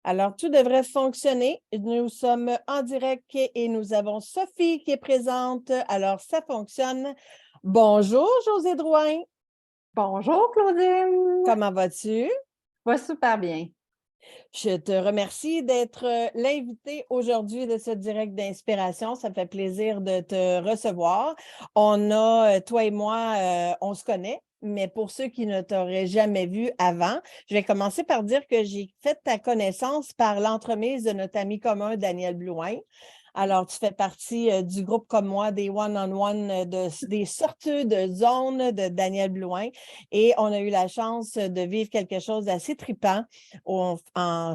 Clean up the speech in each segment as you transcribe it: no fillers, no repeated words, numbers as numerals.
Alors, tout devrait fonctionner. Nous sommes en direct et nous avons Sophie qui est présente. Alors, ça fonctionne. Bonjour, Josée Drouin. Bonjour Claudine, Comment vas-tu? va super bien. Je te remercie d'être l'invitée aujourd'hui de ce direct d'inspiration. Ça me fait plaisir de te recevoir. On a, toi et moi, on se connaît. Mais pour ceux qui ne t'auraient jamais vu avant, je vais commencer par dire que j'ai fait ta connaissance par l'entremise de notre ami commun, Daniel Blouin. Alors, tu fais partie du groupe comme moi, des one-on-one, des sorties de zone de Daniel Blouin. Et on a eu la chance de vivre quelque chose d'assez trippant en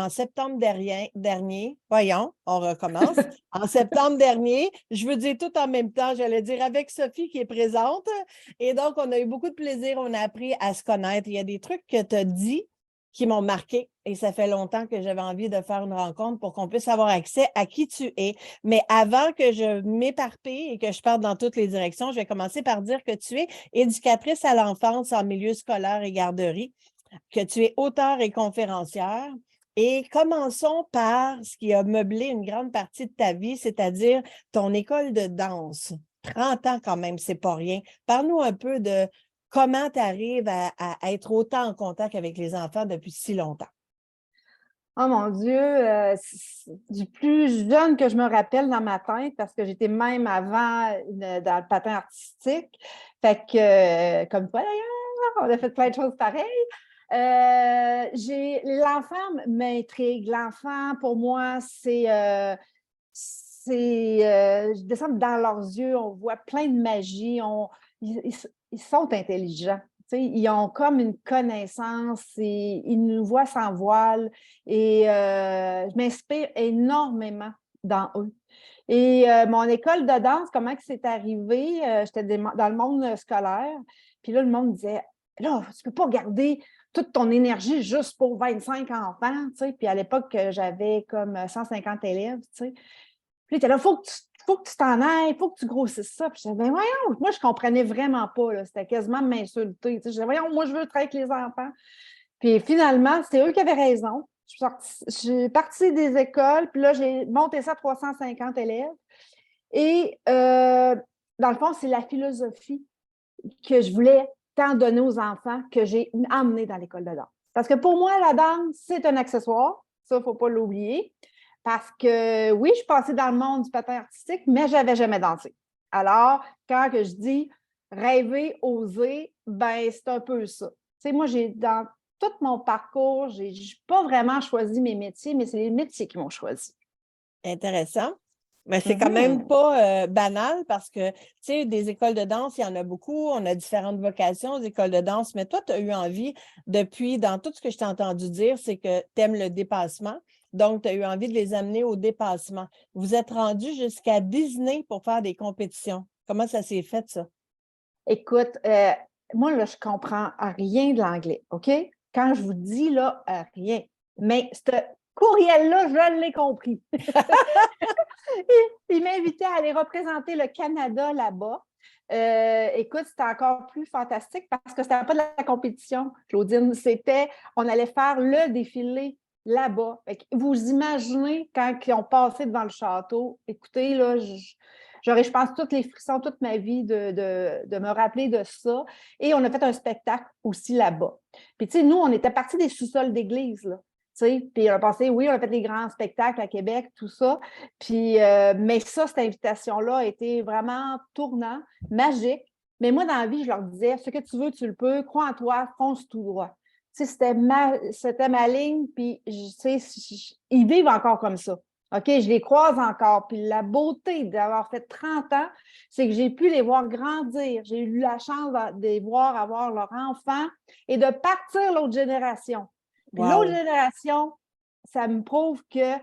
septembre dernier, voyons, on recommence. En septembre dernier, je veux dire tout en même temps, j'allais dire avec Sophie qui est présente. Et donc, on a eu beaucoup de plaisir, on a appris à se connaître. Il y a des trucs que tu as dit qui m'ont marqué et ça fait longtemps que j'avais envie de faire une rencontre pour qu'on puisse avoir accès à qui tu es. Mais avant que je m'éparpille et que je parte dans toutes les directions, je vais commencer par dire que tu es éducatrice à l'enfance en milieu scolaire et garderie, que tu es auteure et conférencière. Et commençons par ce qui a meublé une grande partie de ta vie, c'est-à-dire ton école de danse. 30 ans quand même, c'est pas rien. Parle-nous un peu de comment tu arrives à être autant en contact avec les enfants depuis si longtemps. Oh mon Dieu, du plus jeune que je me rappelle dans ma tête, parce que j'étais même avant dans le patin artistique. Fait que, comme toi d'ailleurs, on a fait plein de choses pareilles. L'enfant m'intrigue. L'enfant, pour moi, je descends dans leurs yeux, on voit plein de magie, ils sont intelligents. Tu sais, ils ont comme une connaissance, et ils nous voient sans voile et je m'inspire énormément dans eux. Et mon école de danse, comment que c'est arrivé? J'étais dans le monde scolaire, puis là, le monde disait, là, tu peux pas garder toute ton énergie juste pour 25 enfants, tu sais. Puis à l'époque, j'avais comme 150 élèves, tu sais. Puis là, il faut que tu t'en ailles, il faut que tu grossisses ça. Puis je disais, ben voyons, moi, je ne comprenais vraiment pas. Là. C'était quasiment m'insulter. Je disais, voyons, moi, je veux travailler avec les enfants. Puis finalement, c'est eux qui avaient raison. Je suis partie des écoles, puis là, j'ai monté ça à 350 élèves. Et dans le fond, c'est la philosophie que je voulais tant donner aux enfants que j'ai emmené dans l'école de danse. Parce que pour moi, la danse, c'est un accessoire. Ça, il ne faut pas l'oublier. Parce que oui, je suis passée dans le monde du patin artistique, mais je n'avais jamais dansé. Alors, quand que je dis rêver, oser, ben c'est un peu ça. Tu sais, moi, dans tout mon parcours, je n'ai pas vraiment choisi mes métiers, mais c'est les métiers qui m'ont choisi. Intéressant. Mais c'est quand même pas banal parce que, tu sais, des écoles de danse, il y en a beaucoup. On a différentes vocations aux écoles de danse. Mais toi, tu as eu envie, dans tout ce que je t'ai entendu dire, c'est que tu aimes le dépassement. Donc, tu as eu envie de les amener au dépassement. Vous êtes rendu jusqu'à Disney pour faire des compétitions. Comment ça s'est fait, ça? Écoute, moi, là, je comprends rien de l'anglais, OK? Quand je vous dis, là, rien. Mais ce courriel-là, je l'ai compris. Il m'invitait à aller représenter le Canada là-bas. Écoute, c'était encore plus fantastique parce que c'était pas de la compétition, Claudine. On allait faire le défilé là-bas. Vous imaginez quand ils ont passé devant le château. Écoutez, là, j'aurais, je pense, tous les frissons toute ma vie de me rappeler de ça. Et on a fait un spectacle aussi là-bas. Puis, tu sais, nous, on était partis des sous-sols d'église, là. Puis on a passé, oui, on a fait des grands spectacles à Québec, tout ça. Puis, mais ça, cette invitation-là a été vraiment tournant, magique. Mais moi, dans la vie, je leur disais, ce que tu veux, tu le peux, crois en toi, fonce tout droit. C'était ma ligne, puis ils vivent encore comme ça. OK, je les croise encore. Puis la beauté d'avoir fait 30 ans, c'est que j'ai pu les voir grandir. J'ai eu la chance de les voir avoir leur enfant et de partir l'autre génération. Puis l'autre génération, ça me prouve que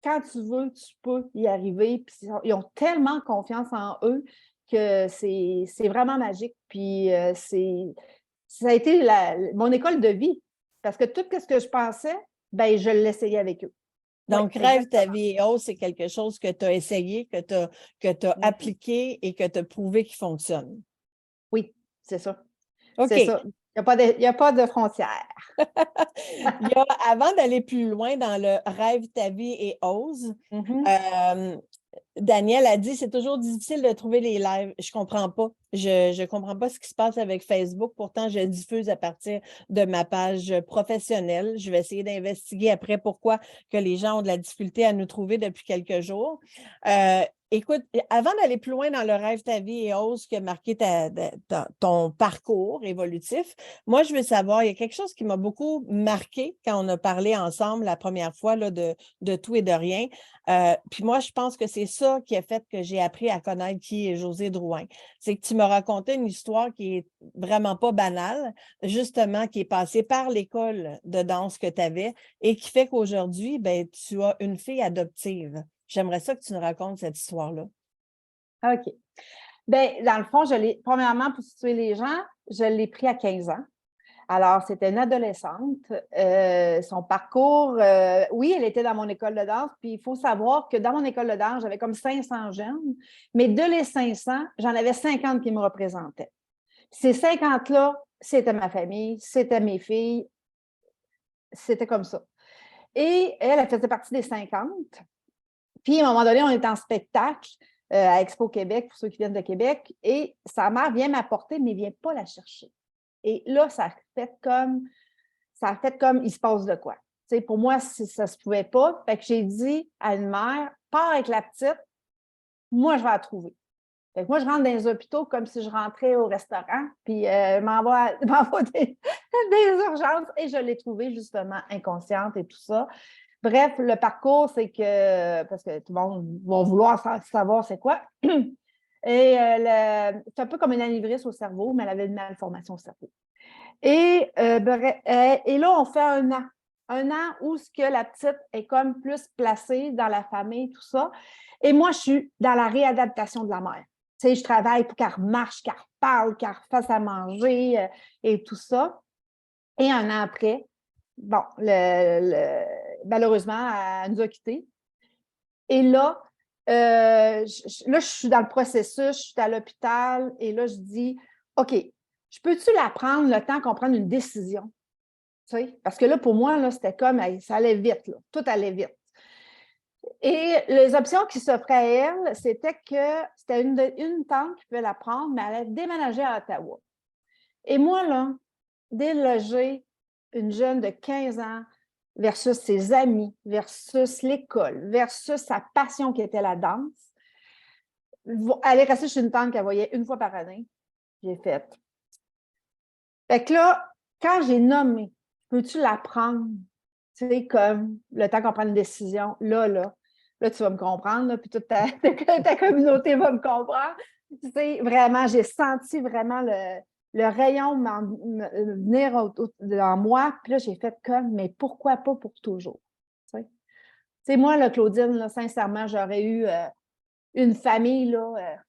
quand tu veux, tu peux y arriver. Puis ils ont tellement confiance en eux que c'est vraiment magique. Puis ça a été mon école de vie. Parce que tout ce que je pensais, ben je l'essayais avec eux. Donc, Oui, Rêve ta exactement. vie est haute, c'est quelque chose que tu as essayé, que tu as appliqué et que tu as prouvé qu'il fonctionne. Oui, c'est ça. C'est OK. ça. Il y a pas de frontières. Avant d'aller plus loin dans le rêve ta vie et ose, Mhm. Daniel a dit c'est toujours difficile de trouver les lives. Je comprends pas. Je comprends pas ce qui se passe avec Facebook. Pourtant, je diffuse à partir de ma page professionnelle. Je vais essayer d'investiguer après pourquoi que les gens ont de la difficulté à nous trouver depuis quelques jours. Écoute, avant d'aller plus loin dans le rêve ta vie et ose qui a marqué ton parcours évolutif, moi, je veux savoir, il y a quelque chose qui m'a beaucoup marqué quand on a parlé ensemble la première fois là, de tout et de rien. Puis moi, je pense que c'est ça qui a fait que j'ai appris à connaître qui est Josée Drouin. C'est que tu m'as raconté une histoire qui est vraiment pas banale, justement, qui est passée par l'école de danse que tu avais et qui fait qu'aujourd'hui, ben, tu as une fille adoptive. J'aimerais ça que tu nous racontes cette histoire-là. OK. Bien, dans le fond, premièrement, pour situer les gens, je l'ai pris à 15 ans. Alors, c'était une adolescente. Son parcours, oui, elle était dans mon école de danse. Puis, il faut savoir que dans mon école de danse, j'avais comme 500 jeunes. Mais de les 500, j'en avais 50 qui me représentaient. Ces 50-là, c'était ma famille, c'était mes filles. C'était comme ça. Et elle faisait partie des 50. Puis, à un moment donné, on est en spectacle à Expo Québec, pour ceux qui viennent de Québec, et sa mère vient m'apporter, mais ne vient pas la chercher. Et là, ça a fait comme il se passe de quoi. Tu sais, pour moi, ça ne se pouvait pas. Fait que j'ai dit à une mère, pars avec la petite, moi, je vais la trouver. Fait que moi, je rentre dans les hôpitaux comme si je rentrais au restaurant, puis m'envoie des urgences, et je l'ai trouvée justement inconsciente et tout ça. Bref, le parcours, c'est que, parce que tout le monde va vouloir savoir c'est quoi. Et c'est un peu comme une anévrisme au cerveau, mais elle avait une malformation au cerveau. Et là, on fait un an. Un an où ce que la petite est comme plus placée dans la famille, tout ça. Et moi, je suis dans la réadaptation de la mère. Tu sais, je travaille pour qu'elle marche, qu'elle parle, qu'elle fasse à manger et tout ça. Et un an après, bon, malheureusement, elle nous a quittés. Et là, je suis dans le processus, je suis à l'hôpital et là, je dis, OK, je peux-tu la prendre le temps qu'on prenne une décision? Tu sais? Parce que là, pour moi, là, c'était comme, ça allait vite, là. Tout allait vite. Et les options qui s'offraient à elle, c'était que c'était une tante qui pouvait la prendre, mais elle allait déménager à Ottawa. Et moi, là, déloger une jeune de 15 ans versus ses amis, versus l'école, versus sa passion qui était la danse, elle est restée chez une tante qu'elle voyait une fois par année. J'ai fait. Fait que là, quand j'ai nommé, peux-tu la prendre? Tu sais, comme le temps qu'on prend une décision, là, tu vas me comprendre, là, puis toute ta communauté va me comprendre. Tu sais, vraiment, j'ai senti vraiment le rayon venir dans moi, puis là, j'ai fait comme, mais pourquoi pas pour toujours? Tu sais, moi, là, Claudine, là, sincèrement, j'aurais eu une famille, là,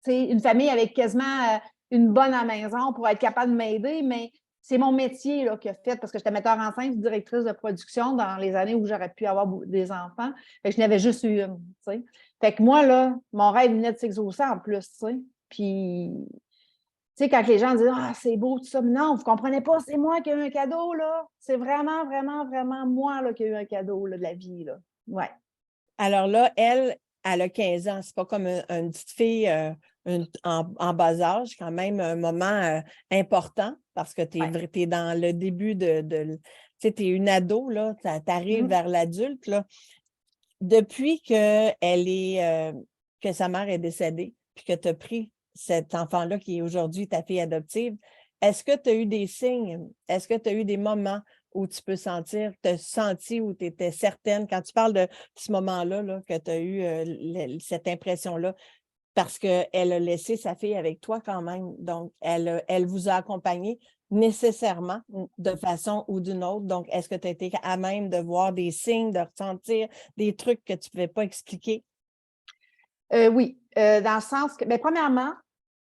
une famille avec quasiment une bonne à la maison pour être capable de m'aider, mais c'est mon métier là, qui a fait, parce que j'étais metteur en scène, directrice de production dans les années où j'aurais pu avoir des enfants. Fait que je n'avais juste eu une. T'sais. Fait que moi, là, mon rêve venait de s'exaucer en plus. T'sais. Puis, tu sais, quand les gens disent ah, c'est beau, tout ça, mais non, vous ne comprenez pas, c'est moi qui ai eu un cadeau, là. C'est vraiment, vraiment, vraiment moi là, qui ai eu un cadeau là, de la vie. Là. Ouais. Alors là, elle a 15 ans. C'est pas comme une petite fille en bas âge, quand même un moment important parce que tu es dans le début tu sais, tu es une ado, là, tu arrives vers l'adulte. Là. Depuis que sa mère est décédée, puis que tu as pris cet enfant-là qui est aujourd'hui ta fille adoptive, est-ce que tu as eu des signes? Est-ce que tu as eu des moments où tu peux te sentir, où tu étais certaine, quand tu parles de ce moment-là, là, que tu as eu cette impression-là, parce qu'elle a laissé sa fille avec toi quand même. Donc, elle vous a accompagné nécessairement de façon ou d'une autre. Donc, est-ce que tu as été à même de voir des signes, de ressentir des trucs que tu ne pouvais pas expliquer? Oui, dans le sens que, bien, premièrement,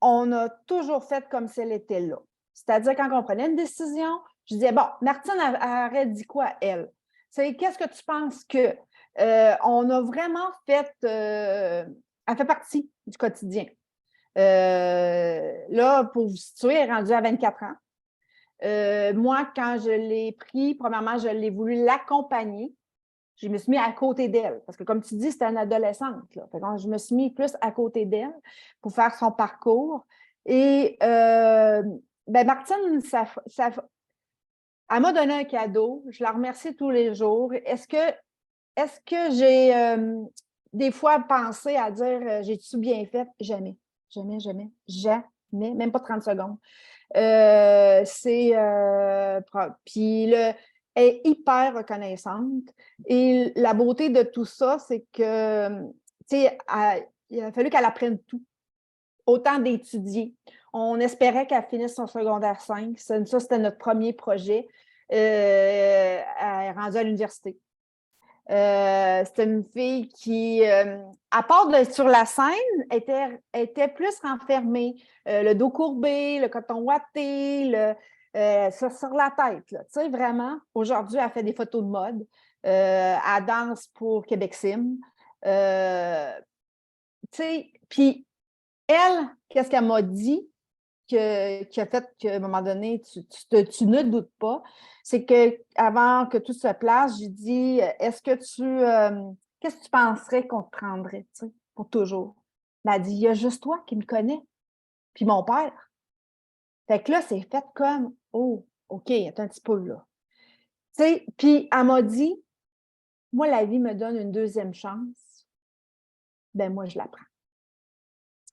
on a toujours fait comme si elle était là. C'est-à-dire, quand on prenait une décision, je disais, bon, Martine aurait dit quoi, elle? C'est qu'est-ce que tu penses que? On a vraiment fait, elle fait partie du quotidien. Là, pour vous situer, elle est rendue à 24 ans. Moi, quand je l'ai pris, premièrement, je l'ai voulu l'accompagner. Je me suis mis à côté d'elle. Parce que, comme tu dis, c'était une adolescente. Là. Fait que je me suis mis plus à côté d'elle pour faire son parcours. Et Martine, elle m'a donné un cadeau. Je la remercie tous les jours. Est-ce que j'ai des fois pensé à dire j'ai-tu bien fait? Jamais. Jamais, jamais. Jamais. Même pas 30 secondes. Puis elle est hyper reconnaissante. Et la beauté de tout ça, c'est que, tu sais, il a fallu qu'elle apprenne tout, autant d'étudier. On espérait qu'elle finisse son secondaire 5. Ça, c'était notre premier projet. Elle est rendue à l'université. C'était une fille qui, à part sur la scène, était plus renfermée. Le dos courbé, le coton ouaté, sur la tête. Tu sais, vraiment, aujourd'hui, elle fait des photos de mode. Elle danse pour Québec Sim. Tu sais, puis elle, qu'est-ce qu'elle m'a dit qui a fait qu'à un moment donné, tu ne doutes pas, c'est qu'avant que tout se place, j'ai dit, qu'est-ce que tu penserais qu'on te prendrait, tu sais, pour toujours? Elle a dit, il y a juste toi qui me connais, puis mon père. Fait que là, c'est fait comme, oh, OK, attends un petit peu là. Tu sais, puis elle m'a dit, moi, la vie me donne une deuxième chance, ben moi, je la prends.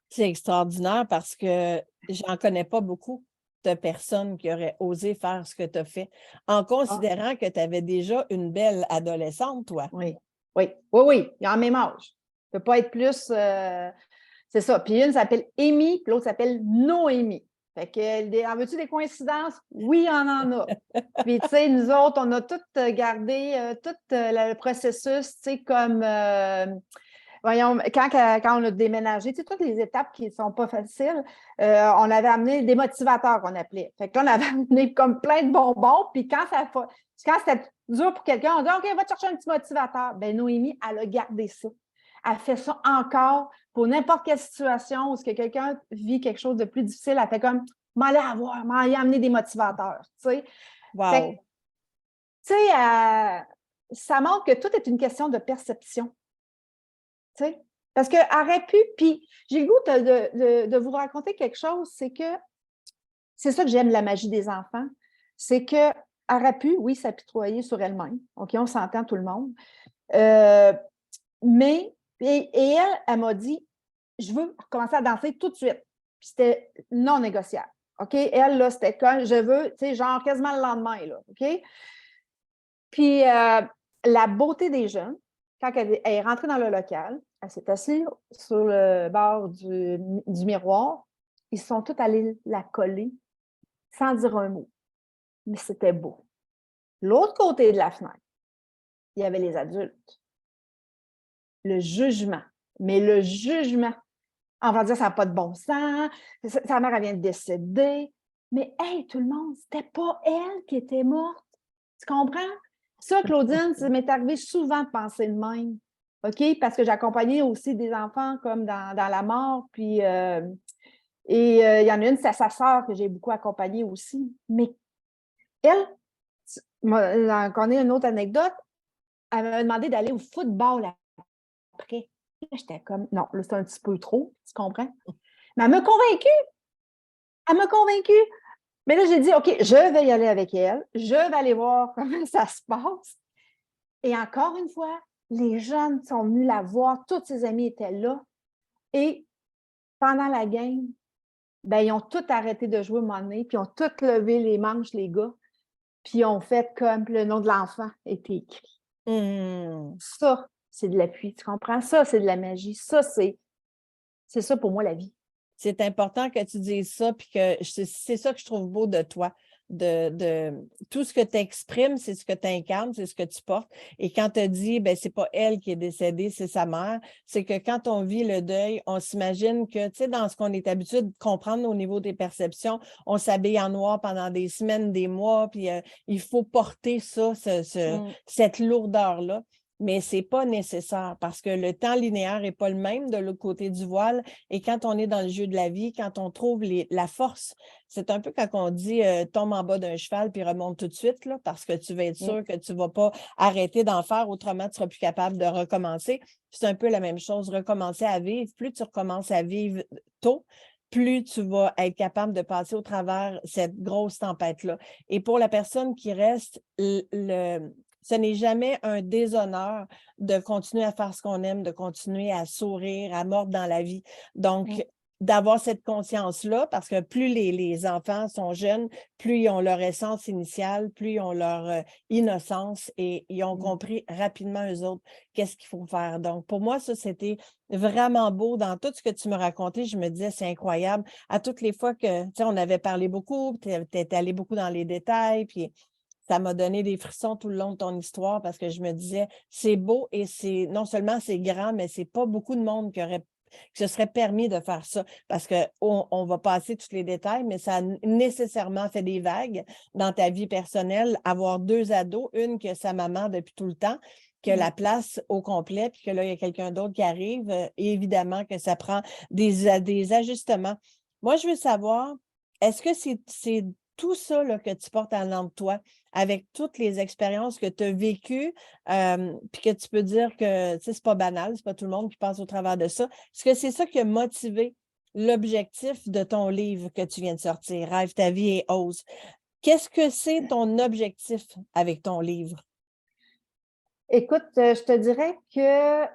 C'est extraordinaire parce que j'en connais pas beaucoup de personnes qui auraient osé faire ce que tu as fait, en considérant que tu avais déjà une belle adolescente, toi. Oui, oui, oui, oui, il y a le même âge. Ça ne peut pas être plus. C'est ça. Puis une s'appelle Amy, puis l'autre s'appelle Noémie. Fait que, en veux-tu des coïncidences? Oui, on en a. Puis, tu sais, nous autres, on a tout gardé, tout le processus, tu sais, comme. Voyons, quand on a déménagé, tu sais, toutes les étapes qui ne sont pas faciles, on avait amené des motivateurs qu'on appelait. Fait que là, on avait amené comme plein de bonbons, puis quand c'était dur pour quelqu'un, on dit OK, va te chercher un petit motivateur. Bien, Noémie, elle a gardé ça. Elle fait ça encore pour n'importe quelle situation où quelqu'un vit quelque chose de plus difficile. Elle fait comme m'aller avoir, m'aller amener des motivateurs. Tu sais. Wow. Fait que, tu sais, ça montre que tout est une question de perception. Tu sais. Parce qu'elle aurait pu, puis j'ai le goût de vous raconter quelque chose, c'est que c'est ça que j'aime la magie des enfants, c'est qu'elle aurait pu, oui, s'apitoyer sur elle-même. OK, on s'entend tout le monde. Mais, et elle m'a dit, je veux recommencer à danser tout de suite. Puis c'était non négociable. OK? Elle, là, c'était quand je veux, tu sais, genre quasiment le lendemain, là. OK? Puis la beauté des jeunes, quand elle est rentrée dans le local, elle s'est assise sur le bord du miroir. Ils sont tous allés la coller sans dire un mot. Mais c'était beau. L'autre côté de la fenêtre, il y avait les adultes. Le jugement. Mais le jugement. On va dire, ça n'a pas de bon sens. Sa mère, elle vient de décéder. Mais hey, tout le monde, c'était pas elle qui était morte. Tu comprends? Ça, Claudine, ça m'est arrivé souvent de penser de même. OK? Parce que j'accompagnais aussi des enfants comme dans la mort. Puis, il y en a une, c'est sa sœur que j'ai beaucoup accompagnée aussi. Mais elle, qu'on ait une autre anecdote, elle m'a demandé d'aller au football après. J'étais comme, non, là, c'est un petit peu trop, tu comprends? Mais elle m'a convaincue. Elle m'a convaincue. Mais là, j'ai dit, OK, je vais y aller avec elle. Je vais aller voir comment ça se passe. Et encore une fois, les jeunes sont venus la voir. Tous ses amis étaient là. Et pendant la game, ben, ils ont tous arrêté de jouer au moment donné, puis ils ont tous levé les manches, les gars, puis ils ont fait comme le nom de l'enfant était écrit. Ça, c'est de l'appui, tu comprends? Ça, c'est de la magie. Ça, c'est ça pour moi, la vie. C'est important que tu dises ça, puis que c'est ça que je trouve beau de toi. De tout ce que tu exprimes, c'est ce que tu incarnes, c'est ce que tu portes. Et quand tu dis, ben c'est pas elle qui est décédée, c'est sa mère, c'est que quand on vit le deuil, on s'imagine que, tu sais, dans ce qu'on est habitué de comprendre au niveau des perceptions, on s'habille en noir pendant des semaines, des mois, puis il faut porter ça, cette lourdeur-là. mais ce n'est pas nécessaire parce que le temps linéaire n'est pas le même de l'autre côté du voile. Et quand on est dans le jeu de la vie, quand on trouve la force, c'est un peu quand on dit tombe en bas d'un cheval puis remonte tout de suite, là, parce que tu vas être sûr que tu ne vas pas arrêter d'en faire, autrement tu ne seras plus capable de recommencer. C'est un peu la même chose, recommencer à vivre. Plus tu recommences à vivre tôt, plus tu vas être capable de passer au travers cette grosse tempête-là. Et pour la personne qui reste, ce n'est jamais un déshonneur de continuer à faire ce qu'on aime, de continuer à sourire, à mordre dans la vie. Donc, d'avoir cette conscience-là, parce que plus les enfants sont jeunes, plus ils ont leur essence initiale, plus ils ont leur innocence et ils ont compris rapidement eux autres qu'est-ce qu'il faut faire. Donc, pour moi, ça, c'était vraiment beau. Dans tout ce que tu me racontais, je me disais, c'est incroyable. À toutes les fois que, tu sais, on avait parlé beaucoup, tu es allé beaucoup dans les détails, puis ça m'a donné des frissons tout le long de ton histoire parce que je me disais, c'est beau et c'est non seulement c'est grand, mais c'est pas beaucoup de monde qui se serait permis de faire ça parce qu'on va passer tous les détails, mais ça a nécessairement fait des vagues dans ta vie personnelle. Avoir 2 ados, une que sa maman depuis tout le temps, que la place au complet, puis que là, il y a quelqu'un d'autre qui arrive, et évidemment que ça prend des ajustements. Moi, je veux savoir, est-ce que c'est tout ça là, que tu portes en l'an de toi, avec toutes les expériences que tu as vécues, puis que tu peux dire que c'est pas banal, c'est pas tout le monde qui passe au travers de ça. Est-ce que c'est ça qui a motivé l'objectif de ton livre que tu viens de sortir, Rêve ta vie et ose? Qu'est-ce que c'est ton objectif avec ton livre? Écoute, je te dirais que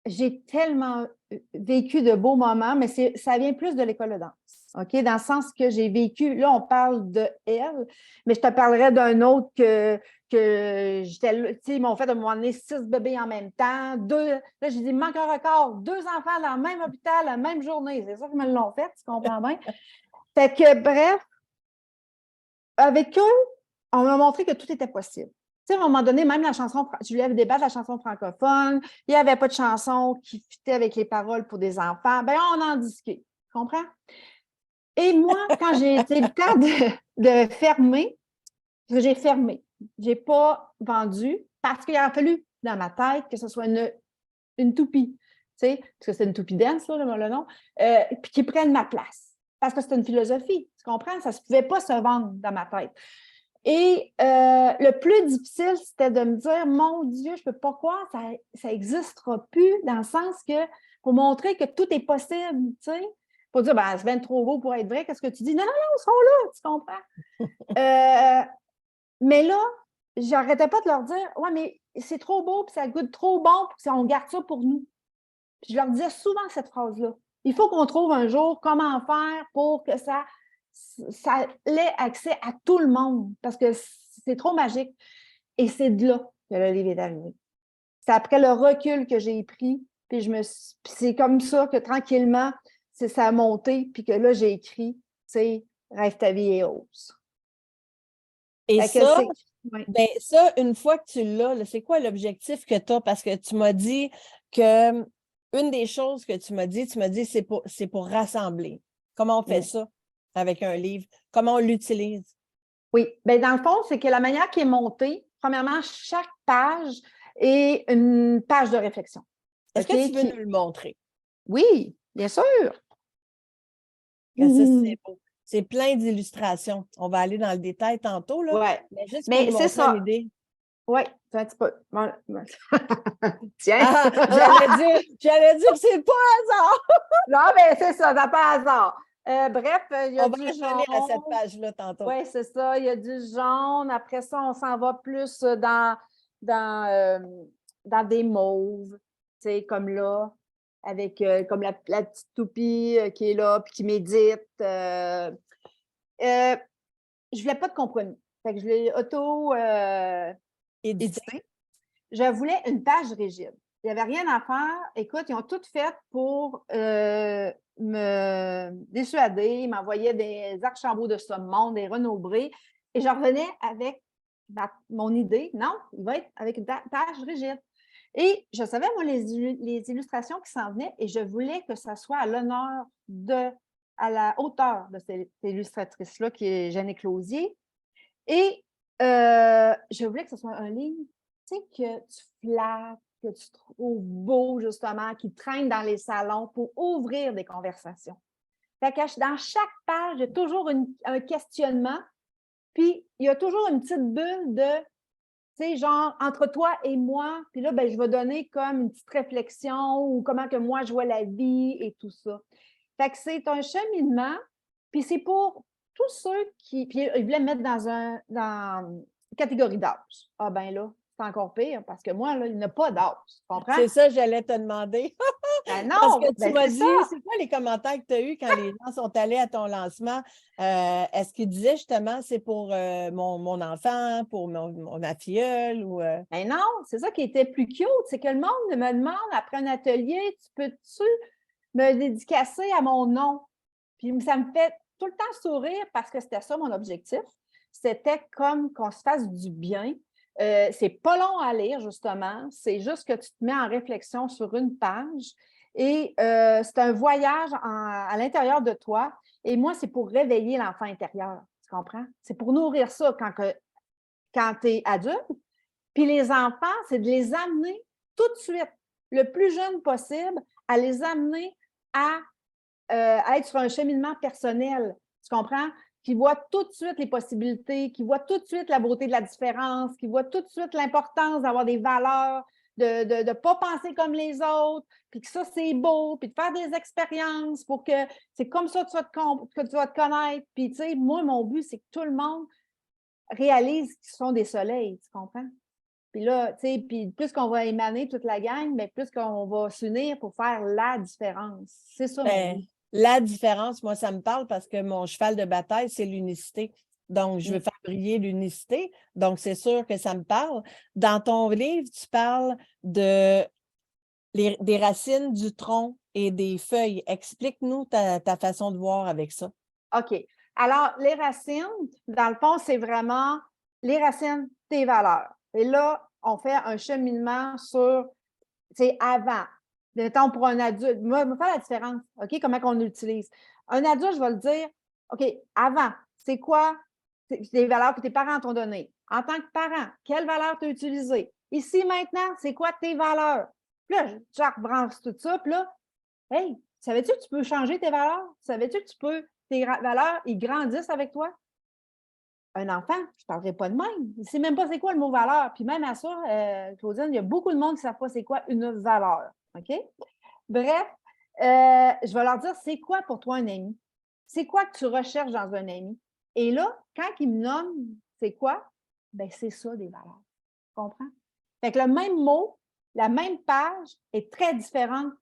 j'ai tellement vécu de beaux moments, mais ça vient plus de l'école de danse. OK? Dans le sens que j'ai vécu, là, on parle de elle, mais je te parlerai d'un autre que j'étais, tu sais, ils m'ont fait de moment donné 6 bébés en même temps. Là, j'ai dit, il manque un record, 2 enfants dans le même hôpital, la même journée. C'est ça qu'ils me l'ont fait, tu comprends bien? Fait que, bref, avec eux, on m'a montré que tout était possible. Tu sais, à un moment donné, même la chanson, je voulais débattre de la chanson francophone, il n'y avait pas de chanson qui fitait avec les paroles pour des enfants. Bien, on en discute. Tu comprends? Et moi, quand j'ai été le temps de fermer, j'ai fermé. Je n'ai pas vendu parce qu'il a fallu, dans ma tête, que ce soit une toupie. Tu sais, parce que c'est une toupie dance, là, le nom, puis qui prenne ma place. Parce que c'est une philosophie. Tu comprends? Ça ne pouvait pas se vendre dans ma tête. Et le plus difficile, c'était de me dire, mon Dieu, je ne peux pas croire, ça n'existera plus, dans le sens que, pour montrer que tout est possible, tu sais, pour dire, ben, c'est bien trop beau pour être vrai, qu'est-ce que tu dis? Non, non, non, ils sont là, tu comprends? Mais là, j'arrêtais pas de leur dire, ouais, mais c'est trop beau, puis ça goûte trop bon, puis on garde ça pour nous. Puis je leur disais souvent cette phrase-là. Il faut qu'on trouve un jour comment faire pour que ça ait accès à tout le monde, parce que c'est trop magique. Et c'est de là que le livre est arrivé. C'est après le recul que j'ai pris, puis c'est comme ça que tranquillement, ça a monté, puis que là, j'ai écrit, tu sais, Rêve ta vie et ose. Et ça, ouais. ben ça, une fois que tu l'as, là, c'est quoi l'objectif que tu as? Parce que tu m'as dit que une des choses que tu m'as dit, c'est pour rassembler. Comment on fait ça avec un livre? Comment on l'utilise? Oui, bien, dans le fond, c'est que la manière qui est montée, premièrement, chaque page est une page de réflexion. Est-ce que tu veux nous le montrer? Oui, bien sûr. Que ça, c'est beau. C'est plein d'illustrations. On va aller dans le détail tantôt, là. Ouais. Mais juste pour Mais nous c'est montrer une ça. idée. Oui, c'est un petit peu. Tiens. Ah, j'allais dire que c'est pas hasard. Non, mais c'est ça, n'a pas hasard. Bref, il y a On va du revenir à cette jaune. page-là tantôt. Oui, c'est ça. Il y a du jaune. Après ça, on s'en va plus dans, dans des mauves, tu sais, comme là, avec comme la petite toupie qui est là, puis qui médite. Je ne voulais pas de compromis. Fait que je l'ai édité. Je voulais une page rigide. Il n'y avait rien à faire. Écoute, ils ont tout fait pour me dissuader. Ils m'envoyaient des Archambault de Somme-Monde, des Renaud-Bré. Et je revenais avec mon idée. Non, il va être avec une page rigide. Et je savais, moi, les illustrations qui s'en venaient et je voulais que ça soit à l'honneur à la hauteur de cette illustratrice-là, qui est Jeanne Closier. Et je voulais que ce soit un livre tu sais, que tu flattes, que tu trouves beau, justement, qui traîne dans les salons pour ouvrir des conversations. Fait que dans chaque page, il y a toujours un questionnement, puis il y a toujours une petite bulle de, tu sais, genre, entre toi et moi, puis là, ben, je vais donner comme une petite réflexion ou comment que moi je vois la vie et tout ça. Fait que c'est un cheminement, puis c'est pour tous ceux qui. Puis ils voulaient me mettre dans une catégorie d'âge. Ah ben là, c'est encore pire parce que moi, là, il n'y a pas d'âge. Tu comprends? C'est ça, j'allais te demander. Ben Parce que non, tu ben m'as c'est ça. dit, c'est quoi les commentaires que tu as eus quand les gens sont allés à ton lancement? Est-ce qu'ils disaient justement c'est pour mon enfant, pour ma filleule ou Ben non, c'est ça qui était plus cute, c'est que le monde me demande après un atelier, tu peux-tu me dédicacer à mon nom? Puis ça me fait tout le temps sourire parce que c'était ça mon objectif. C'était comme qu'on se fasse du bien. C'est pas long à lire, justement. C'est juste que tu te mets en réflexion sur une page et c'est un voyage à l'intérieur de toi. Et moi, c'est pour réveiller l'enfant intérieur. Tu comprends? C'est pour nourrir ça quand tu es adulte. Puis les enfants, c'est de les amener tout de suite, le plus jeune possible, à les amener à être sur un cheminement personnel. Tu comprends? Qui voient tout de suite les possibilités, qui voient tout de suite la beauté de la différence, qui voient tout de suite l'importance d'avoir des valeurs, de ne pas penser comme les autres, puis que ça, c'est beau, puis de faire des expériences pour que c'est comme ça que tu vas te connaître. Puis, tu sais, moi, mon but, c'est que tout le monde réalise qu'ils sont des soleils, tu comprends? Puis là, tu sais, puis plus qu'on va émaner toute la gang, bien plus qu'on va s'unir pour faire la différence. C'est ça mon ben, but. la différence, moi, ça me parle parce que mon cheval de bataille, c'est l'unicité. Donc, je veux Mm. faire briller l'unicité. Donc, c'est sûr que ça me parle. Dans ton livre, tu parles des racines, du tronc et des feuilles. Explique-nous ta façon de voir avec ça. OK. Alors, les racines, dans le fond, c'est vraiment les racines, tes valeurs. Et là, on fait un cheminement sur, tu sais, avant. Mettons pour un adulte, moi, me faire la différence, OK, comment on l'utilise. Un adulte, je vais le dire, OK, avant, c'est quoi les valeurs que tes parents t'ont données? En tant que parent, quelles valeurs tu as utilisées? Ici, maintenant, c'est quoi tes valeurs? Puis là, je rebranche tout ça, puis là, hey, savais-tu que tu peux changer tes valeurs? Savais-tu que tes valeurs, ils grandissent avec toi? Un enfant, je ne parlerai pas de même. Il ne sait même pas c'est quoi le mot valeur. Puis même à ça, Claudine, il y a beaucoup de monde qui ne savent pas c'est quoi une valeur. OK? Bref, je vais leur dire c'est quoi pour toi un ami? C'est quoi que tu recherches dans un ami? Et là, quand ils me nomment c'est quoi? Ben c'est ça des valeurs. Tu comprends? Fait que le même mot, la même page est très différente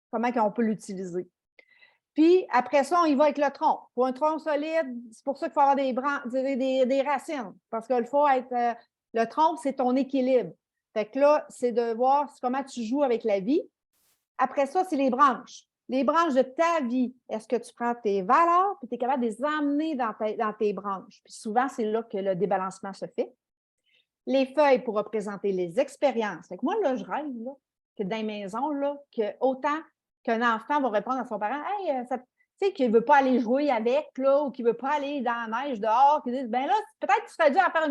comment on peut l'utiliser. Puis après ça, on y va avec le tronc. Pour un tronc solide, c'est pour ça qu'il faut avoir des racines. Parce qu'il faut être. Le tronc, c'est ton équilibre. Fait que là, c'est de voir comment tu joues avec la vie. Après ça, c'est les branches. Les branches de ta vie. Est-ce que tu prends tes valeurs et tu es capable de les emmener dans tes branches? Puis souvent, c'est là que le débalancement se fait. Les feuilles pour représenter les expériences. Fait que moi, là, je rêve là, que dans les maisons, là, que autant qu'un enfant va répondre à son parent, hey, tu sais, qu'il ne veut pas aller jouer avec, là, ou qu'il ne veut pas aller dans la neige dehors, qu'il dit, ben là, peut-être que tu serais dû à faire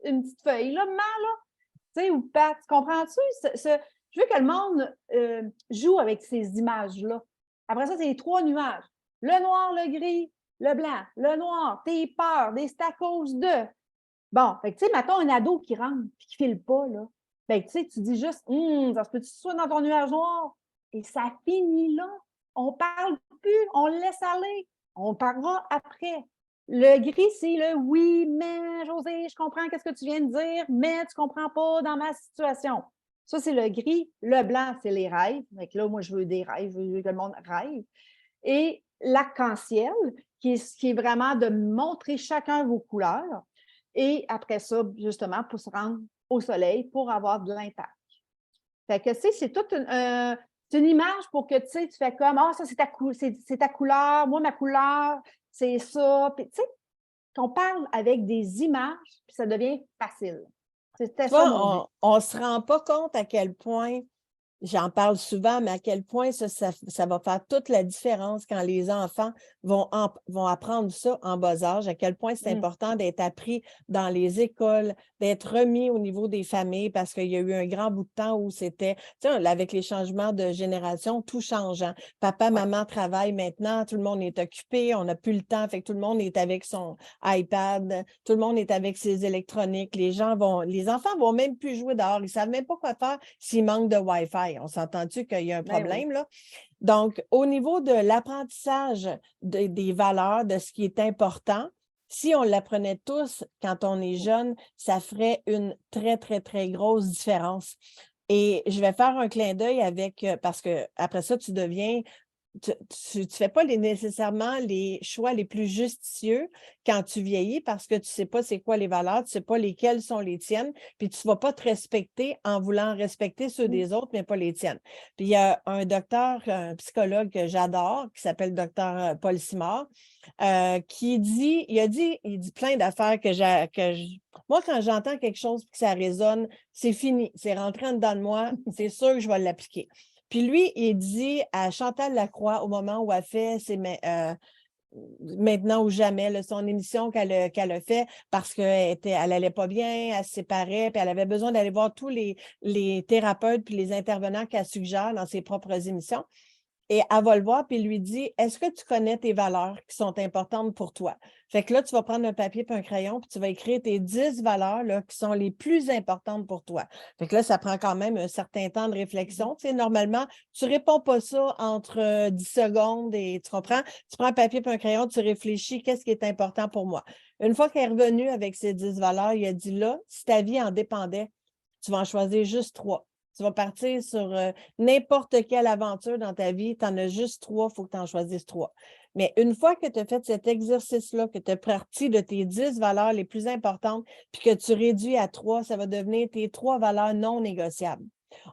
une petite feuille, là, maman, là, tu sais, ou pas. Tu comprends-tu? Je veux que le monde joue avec ces images-là. Après ça, c'est les 3 nuages. Le noir, le gris, le blanc, le noir, tes peurs, des stacos de. Bon, fait que, tu sais, mettons un ado qui rentre et qui ne file pas, là. Ben, tu sais, tu dis juste, ça se peut-tu soit dans ton nuage noir? Et ça finit là. On ne parle plus, on le laisse aller. On parlera après. Le gris, c'est le oui, mais, José, je comprends ce que tu viens de dire, mais tu ne comprends pas dans ma situation. Ça, c'est le gris. Le blanc, c'est les rêves. Donc là, moi, je veux des rêves, je veux que le monde rêve. Et l'arc-en-ciel, qui est vraiment de montrer chacun vos couleurs. Et après ça, justement, pour se rendre au soleil, pour avoir de l'impact. Fait que, tu sais, c'est toute une image pour que, tu sais, tu fais comme, ça, c'est ta couleur, moi, ma couleur, c'est ça. Puis, tu sais, qu'on parle avec des images, puis ça devient facile. C'était Tu ça mon but. vois, on ne se rend pas compte à quel point J'en parle souvent, mais à quel point ça va faire toute la différence quand les enfants vont apprendre ça en bas âge, à quel point c'est Mmh. important d'être appris dans les écoles, d'être remis au niveau des familles, parce qu'il y a eu un grand bout de temps où c'était, tu sais, avec les changements de génération, tout change, hein. Papa, Ouais. maman travaillent maintenant, tout le monde est occupé, on n'a plus le temps, fait que tout le monde est avec son iPad, tout le monde est avec ses électroniques, les enfants vont même plus jouer dehors, ils ne savent même pas quoi faire s'il manque de Wi-Fi. On s'entend-tu qu'il y a un Ben oui. problème, là? Donc, au niveau de l'apprentissage des valeurs, de ce qui est important, si on l'apprenait tous quand on est jeune, ça ferait une très, très, très grosse différence. Et je vais faire un clin d'œil avec, parce que après ça, tu deviens tu fais pas nécessairement les choix les plus justicieux quand tu vieillis parce que tu sais pas c'est quoi les valeurs, tu sais pas lesquelles sont les tiennes, puis tu vas pas te respecter en voulant respecter ceux Mmh. des autres, mais pas les tiennes. Puis il y a un docteur, un psychologue que j'adore, qui s'appelle docteur Paul Simard, il dit plein d'affaires moi, quand j'entends quelque chose et que ça résonne, c'est fini, c'est rentré en dedans de moi, c'est sûr que je vais l'appliquer. Puis lui, il dit à Chantal Lacroix, au moment où elle fait Maintenant ou jamais, là, son émission qu'elle a fait parce qu'elle allait pas bien, elle se séparait, puis elle avait besoin d'aller voir tous les thérapeutes puis les intervenants qu'elle suggère dans ses propres émissions. Et elle va le voir puis lui dit: «Est-ce que tu connais tes valeurs qui sont importantes pour toi?» Fait que là, tu vas prendre un papier et un crayon puis tu vas écrire tes 10 valeurs là, qui sont les plus importantes pour toi. Fait que là, ça prend quand même un certain temps de réflexion. Tu sais, normalement, tu réponds pas ça entre 10 secondes et tu comprends? Tu prends un papier et un crayon, tu réfléchis, qu'est-ce qui est important pour moi? Une fois qu'elle est revenue avec ses 10 valeurs, il a dit: «Là, si ta vie en dépendait, tu vas en choisir juste 3. Tu vas partir sur n'importe quelle aventure dans ta vie, tu en as juste 3, il faut que tu en choisisses 3. Mais une fois que tu as fait cet exercice-là, que tu es parti de tes 10 valeurs les plus importantes, puis que tu réduis à 3, ça va devenir tes 3 valeurs non négociables.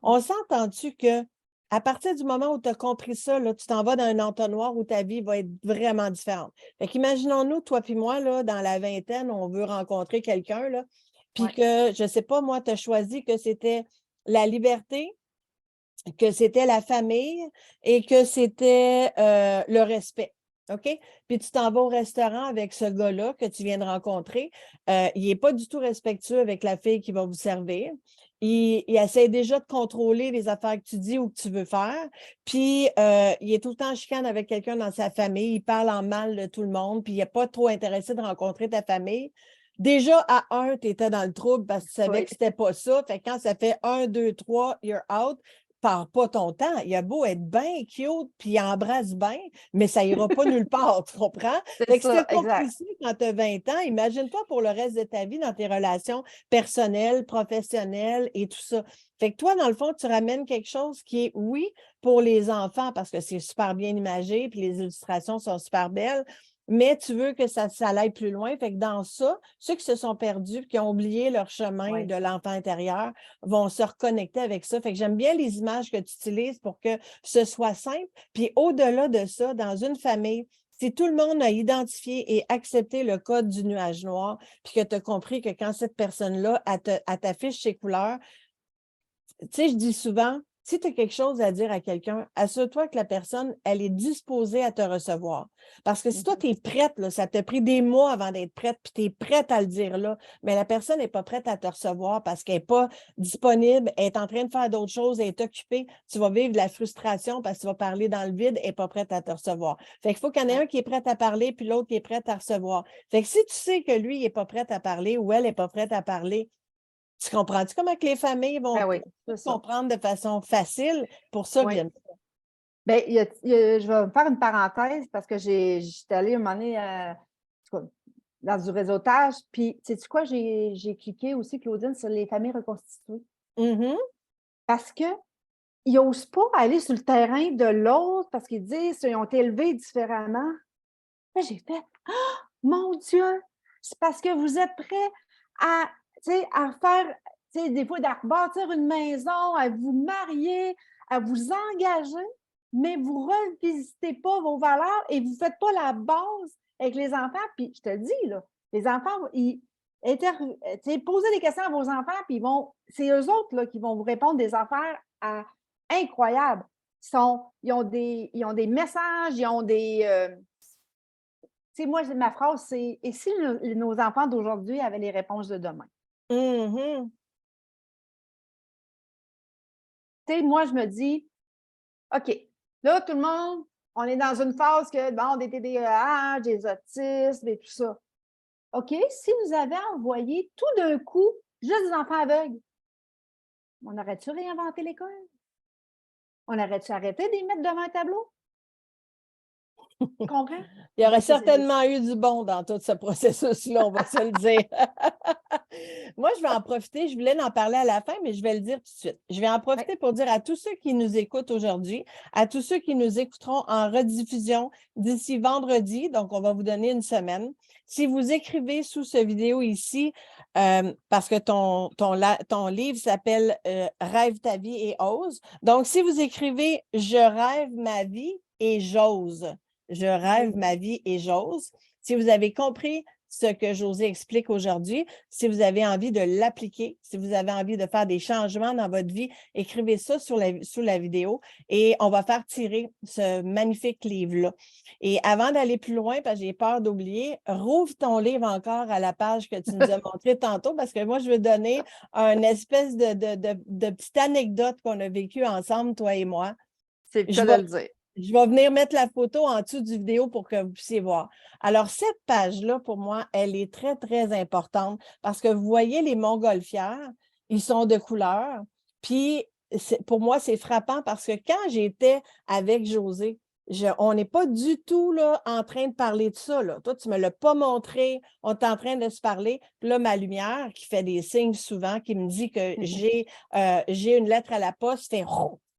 On s'entend-tu que à partir du moment où tu as compris ça, là, tu t'en vas dans un entonnoir où ta vie va être vraiment différente. Fait qu'imaginons-nous, toi puis moi, là, dans la vingtaine, on veut rencontrer quelqu'un, là, puis Ouais. que, je ne sais pas, moi, tu as choisi que c'était la liberté, que c'était la famille et que c'était le respect. OK? Puis tu t'en vas au restaurant avec ce gars-là que tu viens de rencontrer. Il n'est pas du tout respectueux avec la fille qui va vous servir. Il essaie déjà de contrôler les affaires que tu dis ou que tu veux faire. Puis il est tout le temps en chicane avec quelqu'un dans sa famille. Il parle en mal de tout le monde. Puis il n'est pas trop intéressé de rencontrer ta famille. Déjà, à un, tu étais dans le trouble parce que tu savais Oui. que c'était pas ça. Fait que quand ça fait un, deux, trois, you're out, perds pas ton temps. Il a beau être bien cute, puis il embrasse bien, mais ça ira pas nulle part, tu comprends? C'est Fait que si tu ça, as compris exact. ça quand tu as 20 ans, imagine-toi pour le reste de ta vie dans tes relations personnelles, professionnelles et tout ça. Fait que toi, dans le fond, tu ramènes quelque chose qui est, oui, pour les enfants, parce que c'est super bien imagé, puis les illustrations sont super belles, mais tu veux que ça aille plus loin. Fait que dans ça, ceux qui se sont perdus, qui ont oublié leur chemin Oui. de l'enfant intérieur, vont se reconnecter avec ça. Fait que j'aime bien les images que tu utilises pour que ce soit simple. Puis au-delà de ça, dans une famille, si tout le monde a identifié et accepté le code du nuage noir, puis que tu as compris que quand cette personne-là, elle t'affiche ses couleurs, tu sais, je dis souvent, si tu as quelque chose à dire à quelqu'un, assure-toi que la personne, elle est disposée à te recevoir. Parce que si toi, Mmh. tu es prête, là, ça t'a pris des mois avant d'être prête, puis tu es prête à le dire là, mais la personne n'est pas prête à te recevoir parce qu'elle n'est pas disponible, elle est en train de faire d'autres choses, elle est occupée, tu vas vivre de la frustration parce que tu vas parler dans le vide, elle n'est pas prête à te recevoir. Fait qu'il faut qu'il y en ait Ouais. un qui est prêt à parler, puis l'autre qui est prêt à recevoir. Fait que si tu sais que lui, il n'est pas prêt à parler ou elle n'est pas prête à parler, tu comprends-tu comment que les familles vont Ben oui, tout c'est ça. comprendre de façon facile? Pour ça que Oui. j'aime ça. Bien, je vais faire une parenthèse parce que j'étais allée un moment donné, en tout cas, dans du réseautage, puis sais-tu quoi? J'ai cliqué aussi, Claudine, sur les familles reconstituées Mhm. parce qu'ils n'osent pas aller sur le terrain de l'autre parce qu'ils disent qu'ils ont été élevés différemment. Là, j'ai fait: «Ah! Mon Dieu! C'est parce que vous êtes prêts à, tu sais, à faire, tu sais, des fois, à rebâtir une maison, à vous marier, à vous engager, mais vous ne revisitez pas vos valeurs et vous ne faites pas la base avec les enfants». Puis je te dis, là, les enfants, tu sais, posez des questions à vos enfants, puis c'est eux autres là, qui vont vous répondre des affaires à incroyables. Ils ont des messages, ils ont des... tu sais, moi, ma phrase, c'est « Et si nos enfants d'aujourd'hui avaient les réponses de demain? » Mhm. Tu sais, moi, je me dis, OK, là, tout le monde, on est dans une phase que, bon, des TDAH, des autistes, et tout ça. OK, si vous avez envoyé tout d'un coup juste des enfants aveugles, on aurait-tu réinventé l'école? On aurait-tu arrêté de les mettre devant un tableau? Tu comprends? Il y aurait Ben, certainement eu du bon dans tout ce processus-là, on va se le dire. Moi, je vais en profiter, je voulais en parler à la fin, mais je vais le dire tout de suite. Je vais en profiter pour dire à tous ceux qui nous écoutent aujourd'hui, à tous ceux qui nous écouteront en rediffusion d'ici vendredi, donc on va vous donner une semaine. Si vous écrivez sous cette vidéo ici, parce que ton livre s'appelle Rêve ta vie et ose. Donc, si vous écrivez Je rêve ma vie et j'ose. Je rêve ma vie et j'ose. Si vous avez compris ce que Josée explique aujourd'hui, si vous avez envie de l'appliquer, si vous avez envie de faire des changements dans votre vie, écrivez ça sous la vidéo et on va faire tirer ce magnifique livre-là. Et avant d'aller plus loin, parce que j'ai peur d'oublier, rouvre ton livre encore à la page que tu nous as montré tantôt parce que moi, je veux donner une espèce de petite anecdote qu'on a vécue ensemble, toi et moi. c'est le cas de le dire. Je vais venir mettre la photo en dessous du vidéo pour que vous puissiez voir. Alors, cette page-là, pour moi, elle est très, très importante parce que vous voyez les montgolfières, ils sont de couleur. Puis, pour moi, c'est frappant parce que quand j'étais avec Josée, on n'est pas du tout là, en train de parler de ça. Là. Toi, tu ne me l'as pas montré, on est en train de se parler. Puis là, ma lumière, qui fait des signes souvent, qui me dit que j'ai une lettre à la poste, fait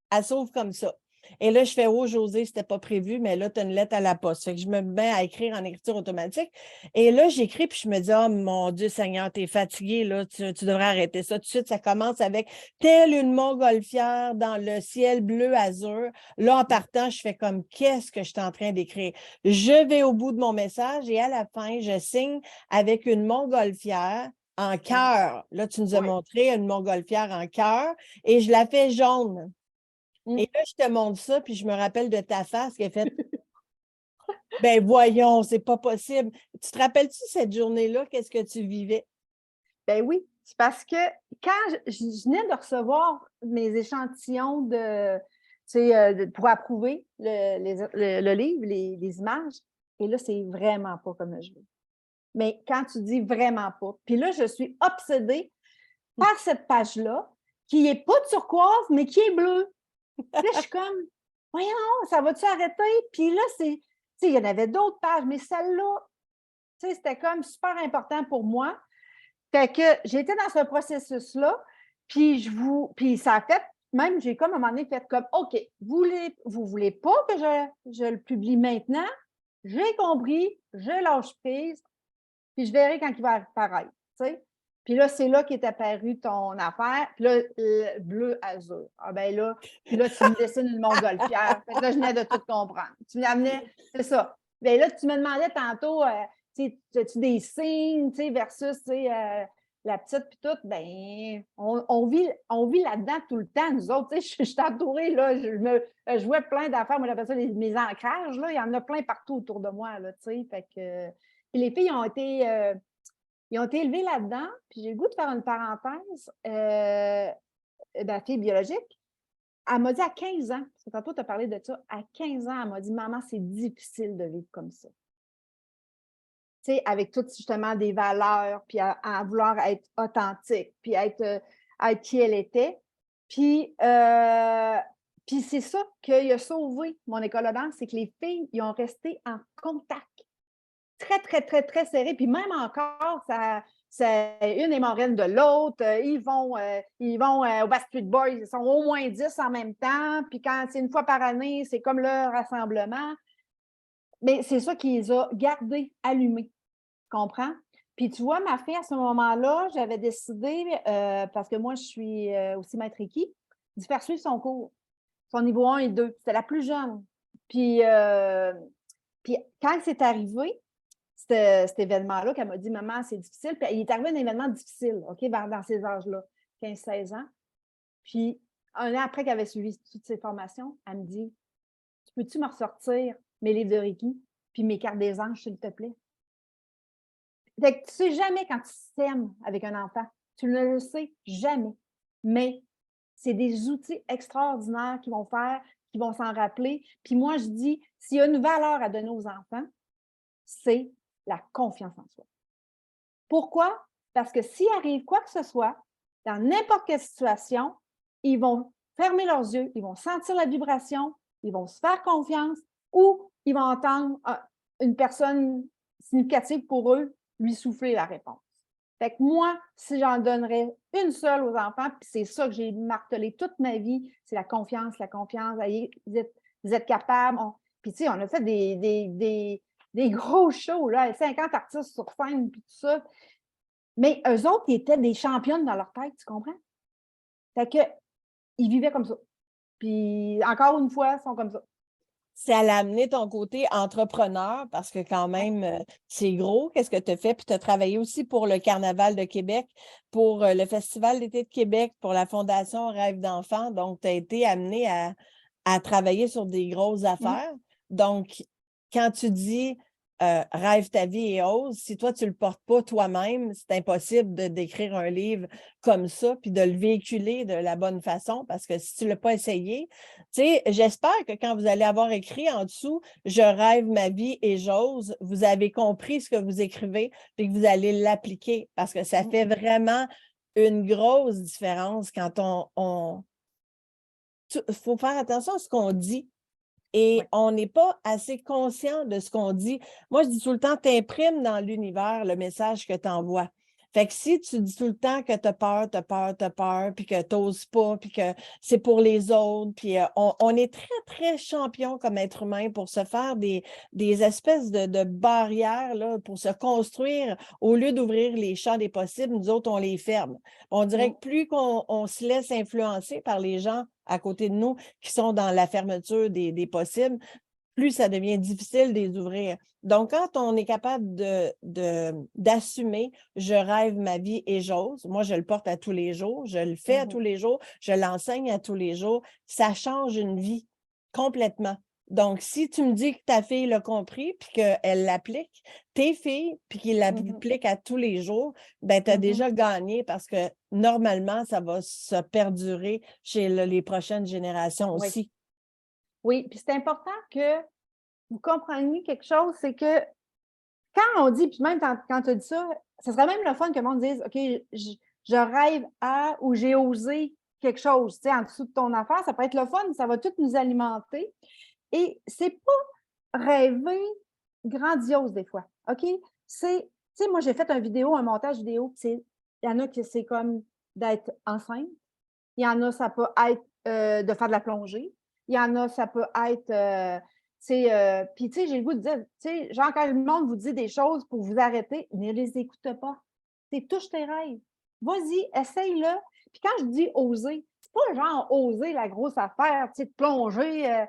elle s'ouvre comme ça. Et là, je fais « Oh, Josée, c'était pas prévu, mais là, tu as une lettre à la poste. » Fait que je me mets à écrire en écriture automatique. Et là, j'écris, puis je me dis « Oh, mon Dieu Seigneur, t'es fatigué, là, tu devrais arrêter ça. » Tout de suite, ça commence avec « Telle une montgolfière dans le ciel bleu azur. » Là, en partant, je fais comme « Qu'est-ce que je suis en train d'écrire? » Je vais au bout de mon message et à la fin, je signe avec une montgolfière en cœur. Là, tu nous as montré une montgolfière en cœur et je la fais jaune. Et là, je te montre ça, puis je me rappelle de ta face qui a fait « Ben voyons, c'est pas possible. » Tu te rappelles-tu cette journée-là, qu'est-ce que tu vivais? Ben oui, c'est parce que quand je venais de recevoir mes échantillons pour approuver le livre, les images, et là, c'est vraiment pas comme je veux. Mais quand tu dis vraiment pas, puis là, je suis obsédée par cette page-là, qui n'est pas turquoise, mais qui est bleue. Puis là, je suis comme, voyons, ça va-tu arrêter? Puis là, il y en avait d'autres pages, mais celle-là, c'était comme super important pour moi. Fait que j'étais dans ce processus-là, puis ça a fait, même j'ai comme à un moment donné fait comme, OK, vous voulez pas que je le publie maintenant? J'ai compris, je lâche prise, puis je verrai quand il va apparaître, tu sais. Puis là, c'est là qu'est apparu ton affaire. Puis là, le bleu azur. Ah ben là, puis là, tu me dessines une montgolfière. Fait que là, je venais de tout comprendre. Tu m'amenais, c'est ça. Bien là, tu me demandais tantôt, as-tu des signes, tu sais, versus, tu sais, la petite puis tout, ben on vit là-dedans tout le temps, nous autres. Tu sais, je suis entourée, là, je vois plein d'affaires. Moi, j'appelle ça mes ancrages, là. Il y en a plein partout autour de moi, là, tu sais. Fait que... Puis les filles ont été élevées là-dedans. Puis j'ai le goût de faire une parenthèse. Ma fille biologique, elle m'a dit à 15 ans, parce que tantôt tu as parlé de ça, à 15 ans, elle m'a dit « Maman, c'est difficile de vivre comme ça. » Tu sais, avec toutes justement des valeurs, puis à vouloir être authentique, puis être qui elle était. Puis c'est ça qui a sauvé mon école de danse, c'est que les filles, ils ont resté en contact. Très, très, très, très serré. Puis même encore, une est marraine de l'autre. Ils vont au Backstreet Boys. Ils sont au moins 10 en même temps. Puis quand c'est une fois par année, c'est comme leur rassemblement. Mais c'est ça qui les a gardés allumés. Tu comprends? Puis tu vois, ma fille, à ce moment-là, j'avais décidé, parce que moi, je suis aussi maître Reiki, de faire suivre son cours, son niveau 1 et 2. C'était la plus jeune. Puis quand c'est arrivé, cet événement-là, qu'elle m'a dit « Maman, c'est difficile. » Puis il est arrivé un événement difficile, OK, dans ces âges-là, 15-16 ans. Puis un an après qu'elle avait suivi toutes ces formations, elle me dit: « Peux-tu me ressortir mes livres de Reiki puis mes cartes des anges, s'il te plaît? » Fait que tu sais jamais quand tu s'aimes avec un enfant. Tu ne le sais jamais. Mais c'est des outils extraordinaires qui vont faire, qui vont s'en rappeler. Puis moi, je dis, s'il y a une valeur à donner aux enfants, c'est la confiance en soi. Pourquoi? Parce que s'il arrive quoi que ce soit, dans n'importe quelle situation, ils vont fermer leurs yeux, ils vont sentir la vibration, ils vont se faire confiance ou ils vont entendre une personne significative pour eux lui souffler la réponse. Fait que moi, si j'en donnerais une seule aux enfants, puis c'est ça que j'ai martelé toute ma vie, c'est la confiance, la confiance. Allez, vous êtes capables. Puis tu sais, on a fait des gros shows, là, 50 artistes sur scène, puis tout ça. Mais eux autres, ils étaient des championnes dans leur tête, tu comprends? Fait que, ils vivaient comme ça. Puis, encore une fois, ils sont comme ça. Ça l'a amené ton côté entrepreneur parce que quand même, c'est gros. Qu'est-ce que tu as fait? Puis tu as travaillé aussi pour le Carnaval de Québec, pour le Festival d'été de Québec, pour la Fondation Rêve d'enfant. Donc, tu as été amené à travailler sur des grosses affaires. Donc, quand tu dis rêve ta vie et ose, si toi, tu ne le portes pas toi-même, c'est impossible d'écrire un livre comme ça puis de le véhiculer de la bonne façon parce que si tu ne l'as pas essayé, tu sais, j'espère que quand vous allez avoir écrit en dessous « Je rêve ma vie et j'ose », vous avez compris ce que vous écrivez et que vous allez l'appliquer parce que ça fait vraiment une grosse différence quand il faut faire attention à ce qu'on dit et on n'est pas assez conscient de ce qu'on dit. Moi, je dis tout le temps, t'imprimes dans l'univers le message que tu envoies. Fait que si tu dis tout le temps que tu as peur, puis que tu n'oses pas, puis que c'est pour les autres, puis on est très, très champion comme être humain pour se faire des espèces de barrières là, pour se construire. Au lieu d'ouvrir les champs des possibles, nous autres, on les ferme. On dirait que plus qu'on se laisse influencer par les gens à côté de nous qui sont dans la fermeture des possibles, plus ça devient difficile de les ouvrir. Donc, quand on est capable d'assumer « je rêve ma vie et j'ose », moi, je le porte à tous les jours, je le fais à tous les jours, je l'enseigne à tous les jours, ça change une vie complètement. Donc, si tu me dis que ta fille l'a compris puis qu'elle l'applique, tes filles, puis qu'ils l'appliquent à tous les jours, ben tu as déjà gagné parce que normalement, ça va se perdurer chez les prochaines générations aussi. Oui, puis c'est important que vous compreniez quelque chose, c'est que quand on dit, puis même quand tu as dit ça, ce serait même le fun que le monde dise, OK, je rêve à ou j'ai osé quelque chose, tu sais, en dessous de ton affaire, ça peut être le fun, ça va tout nous alimenter. Et c'est pas rêver grandiose des fois, OK? C'est, tu sais, moi, j'ai fait un montage vidéo, il y en a qui c'est comme d'être enceinte, il y en a, ça peut être de faire de la plongée, il y en a, ça peut être puis, tu sais, j'ai le goût de dire, tu sais, genre, quand le monde vous dit des choses pour vous arrêter, ne les écoute pas. Tu touche tes rêves. Vas-y, essaye-le. Puis quand je dis oser, c'est pas genre oser la grosse affaire, tu sais, de plonger.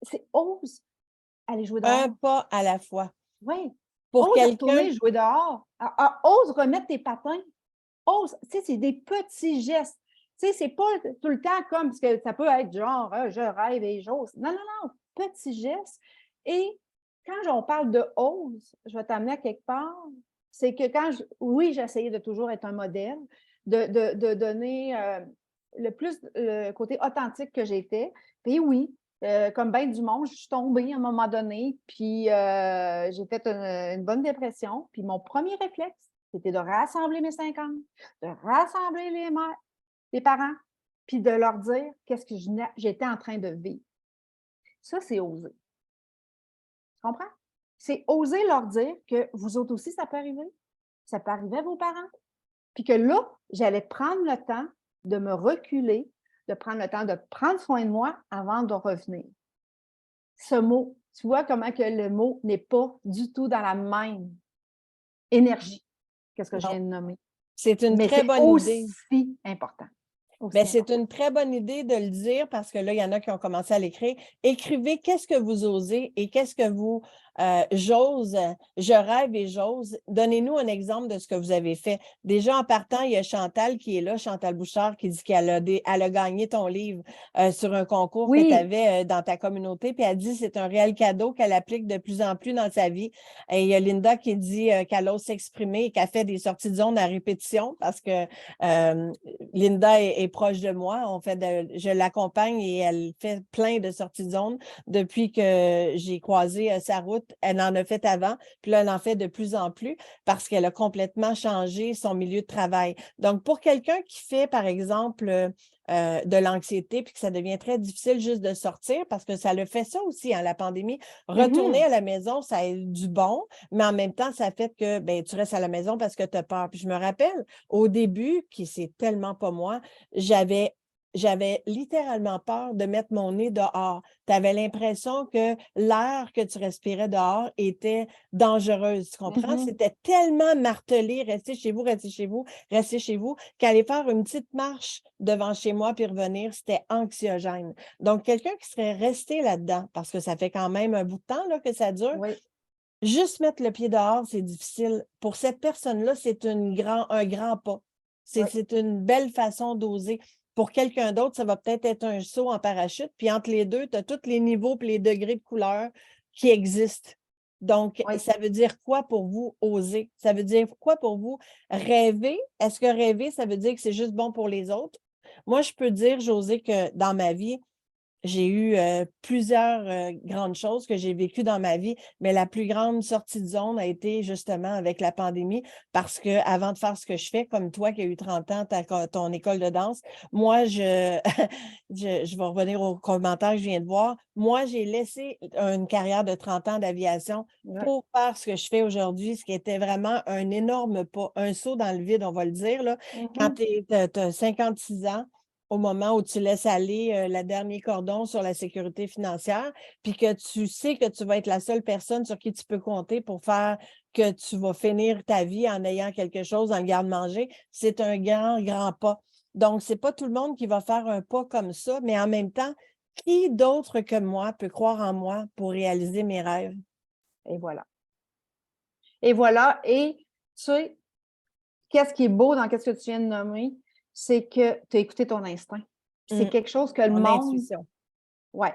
C'est ose aller jouer Un dehors. pas à la fois. Oui. Pour Ose quelqu'un, retourner jouer dehors. Ose remettre tes patins. Ose. Tu sais, c'est des petits gestes. Tu sais, c'est pas tout le temps comme, parce que ça peut être genre, je rêve et j'ose. Non, non, non. Petits gestes. Et quand on parle de ose, je vais t'amener à quelque part, c'est que oui, j'ai essayé de toujours être un modèle, de donner le plus le côté authentique que j'étais. Puis oui, comme bien du monde, je suis tombée à un moment donné, puis j'ai fait une bonne dépression. Puis mon premier réflexe, c'était de rassembler mes 50, de rassembler les parents, puis de leur dire qu'est-ce que j'étais en train de vivre. Ça, c'est oser. Tu comprends? C'est oser leur dire que vous autres aussi, ça peut arriver. Ça peut arriver à vos parents. Puis que là, j'allais prendre le temps de me reculer, de prendre le temps de prendre soin de moi avant de revenir. Ce mot, tu vois comment que le mot n'est pas du tout dans la même énergie que ce que je non, viens de nommer. c'est une Mais très c'est bonne idée. aussi important. aussi Bien, c'est important. une très bonne idée de le dire parce que là, il y en a qui ont commencé à l'écrire. Écrivez qu'est-ce que vous osez et qu'est-ce que vous j'ose, je rêve et j'ose. Donnez-nous un exemple de ce que vous avez fait. Déjà, en partant, il y a Chantal qui est là, Chantal Bouchard, qui dit elle a gagné ton livre sur un concours que tu Oui, avais dans ta communauté. Puis elle dit que c'est un réel cadeau qu'elle applique de plus en plus dans sa vie. Et il y a Linda qui dit qu'elle ose s'exprimer et qu'elle fait des sorties de zone à répétition parce que Linda est proche de moi. Je l'accompagne et elle fait plein de sorties de zone depuis que j'ai croisé sa route. Elle en a fait avant, puis là, elle en fait de plus en plus parce qu'elle a complètement changé son milieu de travail. Donc, pour quelqu'un qui fait, par exemple, de l'anxiété, puis que ça devient très difficile juste de sortir, parce que ça le fait ça aussi, hein, la pandémie. Retourner à la maison, ça a du bon, mais en même temps, ça fait que ben, tu restes à la maison parce que tu as peur. Puis je me rappelle, au début, qui c'est tellement pas moi, j'avais littéralement peur de mettre mon nez dehors. Tu avais l'impression que l'air que tu respirais dehors était dangereuse, tu comprends? mhm, C'était tellement martelé, restez chez vous, qu'aller faire une petite marche devant chez moi puis revenir, c'était anxiogène. Donc, quelqu'un qui serait resté là-dedans, parce que ça fait quand même un bout de temps là, que ça dure, oui, juste mettre le pied dehors, c'est difficile. Pour cette personne-là, c'est un grand pas. oui. C'est une belle façon d'oser. Pour quelqu'un d'autre, ça va peut-être être un saut en parachute. Puis entre les deux, tu as tous les niveaux et les degrés de couleur qui existent. Donc, Oui. ça veut dire quoi pour vous oser? Ça veut dire quoi pour vous rêver? Est-ce que rêver, ça veut dire que c'est juste bon pour les autres? Moi, je peux dire, José, que dans ma vie, j'ai eu plusieurs grandes choses que j'ai vécues dans ma vie, mais la plus grande sortie de zone a été justement avec la pandémie parce que avant de faire ce que je fais, comme toi qui as eu 30 ans, ton école de danse, moi, je vais revenir au commentaire que je viens de voir. Moi, j'ai laissé une carrière de 30 ans d'aviation Ouais. pour faire ce que je fais aujourd'hui, ce qui était vraiment un énorme pas, un saut dans le vide, on va le dire, là. Quand Mhm. tu as 56 ans, au moment où tu laisses aller le dernier cordon sur la sécurité financière, puis que tu sais que tu vas être la seule personne sur qui tu peux compter pour faire que tu vas finir ta vie en ayant quelque chose dans le garde-manger, c'est un grand, grand pas. Donc, c'est pas tout le monde qui va faire un pas comme ça, mais en même temps, qui d'autre que moi peut croire en moi pour réaliser mes rêves? Et voilà. Et voilà. Et tu sais, qu'est-ce qui est beau dans ce que tu viens de nommer, c'est que tu as écouté ton instinct. C'est Hum, quelque chose que le Mon monde, intuition. ouais.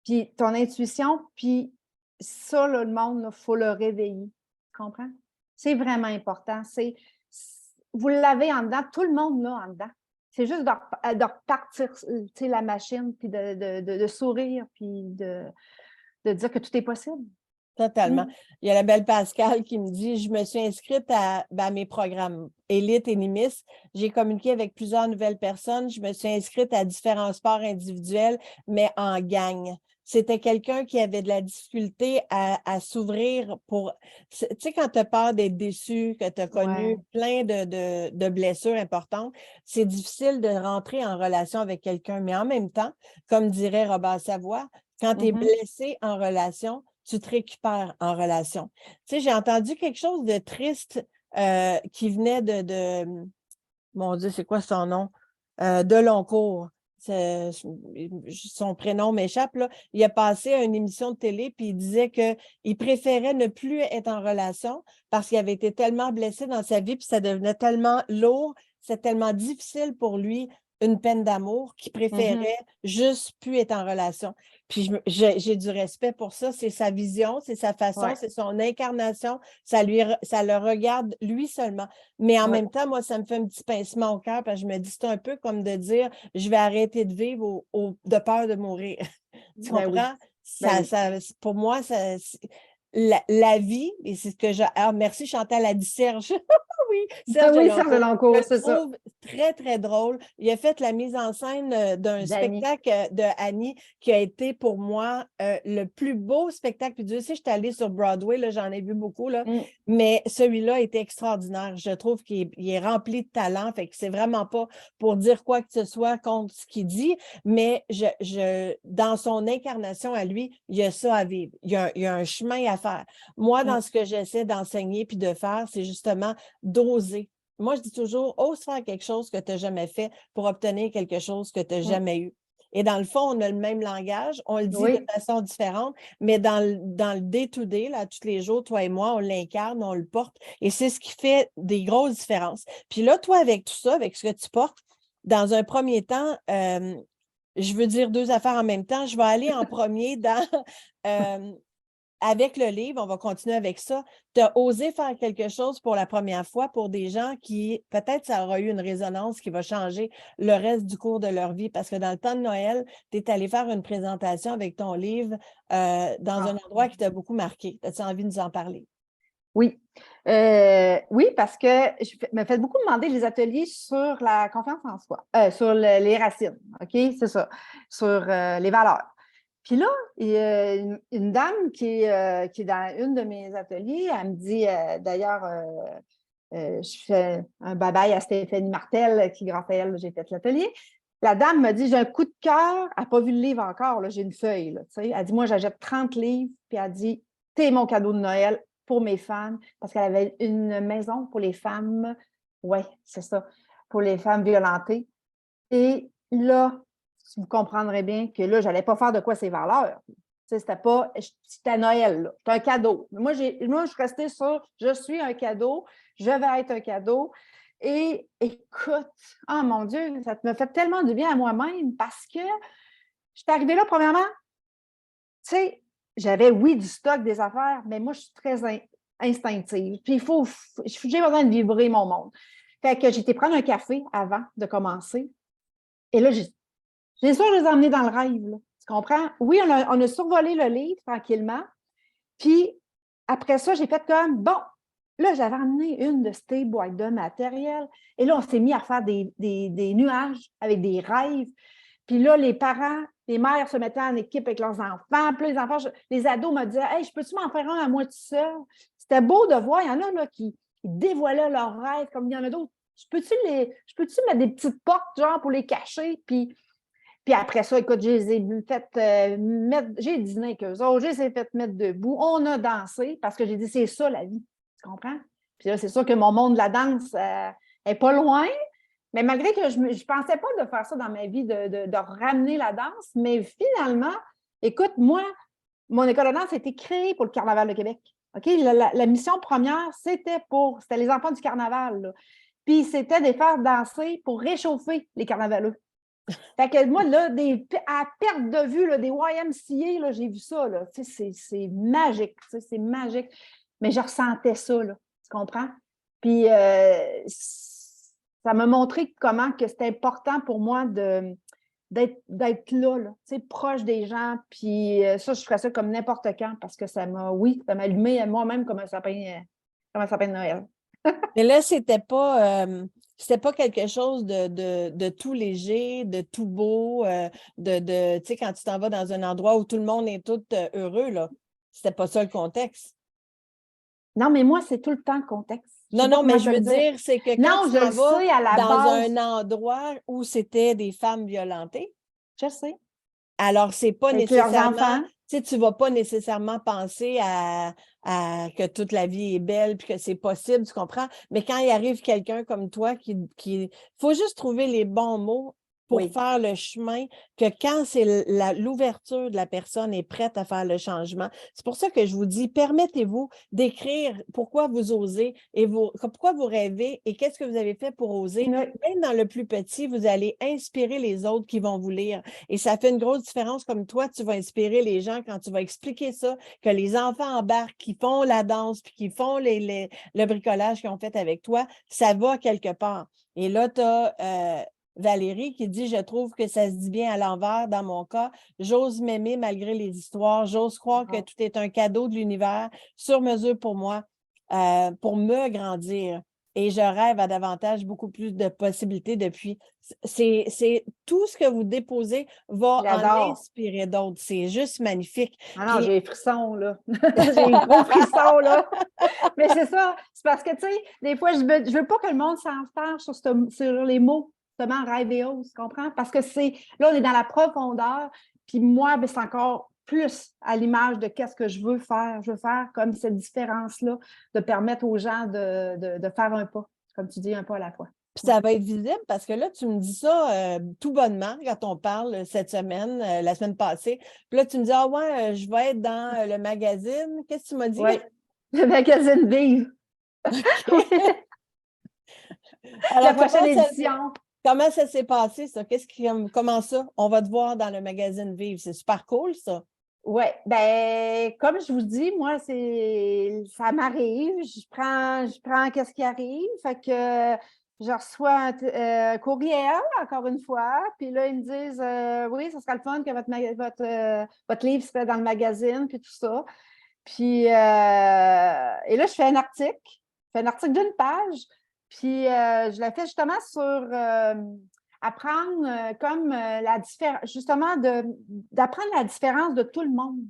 Puis ton intuition, puis ça, là, le monde, il faut le réveiller. Tu comprends? C'est vraiment important. Vous l'avez en dedans, tout le monde l'a en dedans. C'est juste de repartir la machine, puis de sourire, puis de dire que tout est possible. Totalement. Mm. Il y a la belle Pascale qui me dit: Je me suis inscrite à mes programmes Élite et Nimis. J'ai communiqué avec plusieurs nouvelles personnes. Je me suis inscrite à différents sports individuels, mais en gang. C'était quelqu'un qui avait de la difficulté à s'ouvrir pour. Tu sais, quand tu as peur d'être déçu, que tu as connu Ouais. plein de blessures importantes, c'est difficile de rentrer en relation avec quelqu'un. Mais en même temps, comme dirait Robert Savoie, quand tu es Mhm. blessé en relation, tu te récupères en relation. Tu sais, j'ai entendu quelque chose de triste qui venait mon Dieu, c'est quoi son nom? Deloncourt. Son prénom m'échappe, là. Il a passé à une émission de télé, puis il disait qu'il préférait ne plus être en relation parce qu'il avait été tellement blessé dans sa vie, puis ça devenait tellement lourd, c'est tellement difficile pour lui, une peine d'amour, qu'il Mhm. préférait juste plus être en relation. Puis j'ai du respect pour ça. C'est sa vision, c'est sa façon, Ouais. c'est son incarnation. Ça le regarde lui seulement. Mais en Ouais. même temps, moi, ça me fait un petit pincement au cœur parce que je me dis, c'est un peu comme de dire, je vais arrêter de vivre de peur de mourir. Tu Ben oui. comprends? Ben oui. Pour moi, la vie, et c'est ce que j'ai. Ah, merci Chantal, a dit Serge. Oui, Ben Serge oui, Serge Deloncourt. Je Deloncourt, le c'est ça. trouve très, très drôle. Il a fait la mise en scène d'un Dany. spectacle de Annie qui a été pour moi le plus beau spectacle. Puis Dieu sait, je suis allée sur Broadway, là, j'en ai vu beaucoup, là, Mm. mais celui-là était extraordinaire. Je trouve qu'il est rempli de talent. Fait que c'est vraiment pas pour dire quoi que ce soit contre ce qu'il dit, mais dans son incarnation à lui, il y a ça à vivre. Il y a un chemin à faire. Moi, Mm. dans ce que j'essaie d'enseigner puis de faire, c'est justement d'oser. moi, je dis toujours, ose faire quelque chose que tu n'as jamais fait pour obtenir quelque chose que tu n'as jamais eu. Et dans le fond, on a le même langage, on le dit de façon différente, mais dans le day-to-day, là, tous les jours, toi et moi, on l'incarne, on le porte, et c'est ce qui fait des grosses différences. Puis là, toi, avec tout ça, avec ce que tu portes, dans un premier temps, je veux dire deux affaires en même temps. Je vais aller en premier dans avec le livre, on va continuer avec ça. Tu as osé faire quelque chose pour la première fois pour des gens qui, peut-être, ça aura eu une résonance qui va changer le reste du cours de leur vie. Parce que dans le temps de Noël, tu es allé faire une présentation avec ton livre dans un endroit qui t'a beaucoup marqué. As-tu envie de nous en parler? Oui. Oui, parce que je me fais beaucoup demander les ateliers sur la confiance en soi, sur les racines, OK? C'est ça, sur les valeurs. Puis là, il y a une dame qui est dans une de mes ateliers, elle me dit, d'ailleurs, je fais un bye-bye à Stéphanie Martel, qui, grâce à elle, j'ai fait l'atelier. La dame me dit, j'ai un coup de cœur, elle n'a pas vu le livre encore, là, j'ai une feuille. Là, elle dit, moi, j'achète 30 livres, puis elle dit, t'es mon cadeau de Noël pour mes femmes, parce qu'elle avait une maison pour les femmes, oui, c'est ça, pour les femmes violentées. Et là, vous comprendrez bien que là, je n'allais pas faire de quoi ses valeurs. C'était pas, c'était Noël, c'était un cadeau. Moi, je suis restée sur, je suis un cadeau, je vais être un cadeau. Et écoute, oh mon Dieu, ça me fait tellement du bien à moi-même parce que je suis arrivée là, premièrement, tu sais, j'avais, oui, du stock, des affaires, mais moi, je suis très instinctive. Puis, j'ai besoin de vibrer mon monde. Fait que j'ai été prendre un café avant de commencer. Et là, j'ai sûr, je les ai emmenés dans le rêve. Là. Tu comprends? Oui, on a survolé le livre tranquillement. Puis après ça, j'ai fait comme, bon, là, j'avais emmené une de ces boîtes de matériel. Et là, on s'est mis à faire des nuages avec des rêves. Puis là, les parents, les mères se mettaient en équipe avec leurs enfants. Puis là, les enfants, les ados me disaient, hey, je peux-tu m'en faire un à moi tout seul? C'était beau de voir. Il y en a là, qui dévoilaient leurs rêves, comme il y en a d'autres. Je peux-tu mettre des petites portes, genre, pour les cacher? Puis après ça, écoute, je les ai fait mettre, j'ai dîné avec eux autres, je les ai fait mettre debout. On a dansé parce que j'ai dit, c'est ça la vie. Tu comprends? Puis là, c'est sûr que mon monde de la danse n'est pas loin, mais malgré que je ne pensais pas de faire ça dans ma vie, de ramener la danse, mais finalement, écoute, moi, mon école de danse a été créée pour le Carnaval de Québec. OK? La mission première, c'était les enfants du carnaval. Là. Puis c'était de les faire danser pour réchauffer les carnavaleux. Fait que moi, là, à perte de vue, là, des YMCA, là, j'ai vu ça. Là. C'est magique. C'est magique. Mais je ressentais ça, là, tu comprends? Puis ça m'a montré comment que c'était important pour moi d'être là, proche des gens. Puis ça, je ferais ça comme n'importe quand parce que ça m'a allumé moi-même comme un sapin de Noël. Mais là, c'était pas quelque chose de tout léger, de tout beau, tu sais, quand tu t'en vas dans un endroit où tout le monde est tout heureux, là. C'était pas ça le contexte. Non, mais moi, c'est tout le temps le contexte. Non, mais je veux dire, c'est que quand tu t'en vas dans un endroit où c'était des femmes violentées, je sais. alors c'est pas avec leurs nécessairement, enfants. tu sais, tu vas pas nécessairement penser à que toute la vie est belle puis que c'est possible, tu comprends? Mais quand il arrive quelqu'un comme toi qui faut juste trouver les bons mots pour faire le chemin, que quand c'est l'ouverture de la personne est prête à faire le changement. C'est pour ça que je vous dis, permettez-vous d'écrire pourquoi vous osez et pourquoi vous rêvez et qu'est-ce que vous avez fait pour oser. Même dans le plus petit, vous allez inspirer les autres qui vont vous lire. Et ça fait une grosse différence comme toi, tu vas inspirer les gens quand tu vas expliquer ça, que les enfants embarquent, qui font la danse, puis qui font le bricolage qu'ils ont fait avec toi, ça va quelque part. Et là, tu as Valérie qui dit « Je trouve que ça se dit bien à l'envers dans mon cas. J'ose m'aimer malgré les histoires. J'ose croire que tout est un cadeau de l'univers sur mesure pour moi, pour me grandir. Et je rêve à davantage, beaucoup plus de possibilités depuis. » C'est tout ce que vous déposez va en inspirer d'autres. C'est juste magnifique. Ah non, j'ai des frissons, là. J'ai des gros frissons, là. Mais c'est ça. C'est parce que, tu sais, des fois, je veux pas que le monde s'enferme sur les mots. Justement, rêve et ose, tu comprends? Parce que là, on est dans la profondeur. Puis moi, ben, c'est encore plus à l'image de qu'est-ce que je veux faire. Je veux faire comme cette différence-là, de permettre aux gens de faire un pas. comme tu dis, un pas à la fois. Puis ça va être visible parce que là, tu me dis ça tout bonnement quand on parle cette semaine, la semaine passée. Puis là, tu me dis, ah ouais, je vais être dans le magazine. Qu'est-ce que tu m'as dit? Oui, le magazine Vive. Oui. La Alors, prochaine édition. comment ça s'est passé, ça? Comment ça? On va te voir dans le magazine Vive. C'est super cool, ça. Oui, ben comme je vous dis, moi, ça m'arrive, je prends qu'est-ce qui arrive. Fait que je reçois un courriel, encore une fois, puis là, ils me disent oui, ça serait le fun que votre livre soit dans le magazine, puis tout ça. Puis et là, je fais un article d'une page, puis je l'ai fait justement sur apprendre la différence, justement, d'apprendre la différence de tout le monde.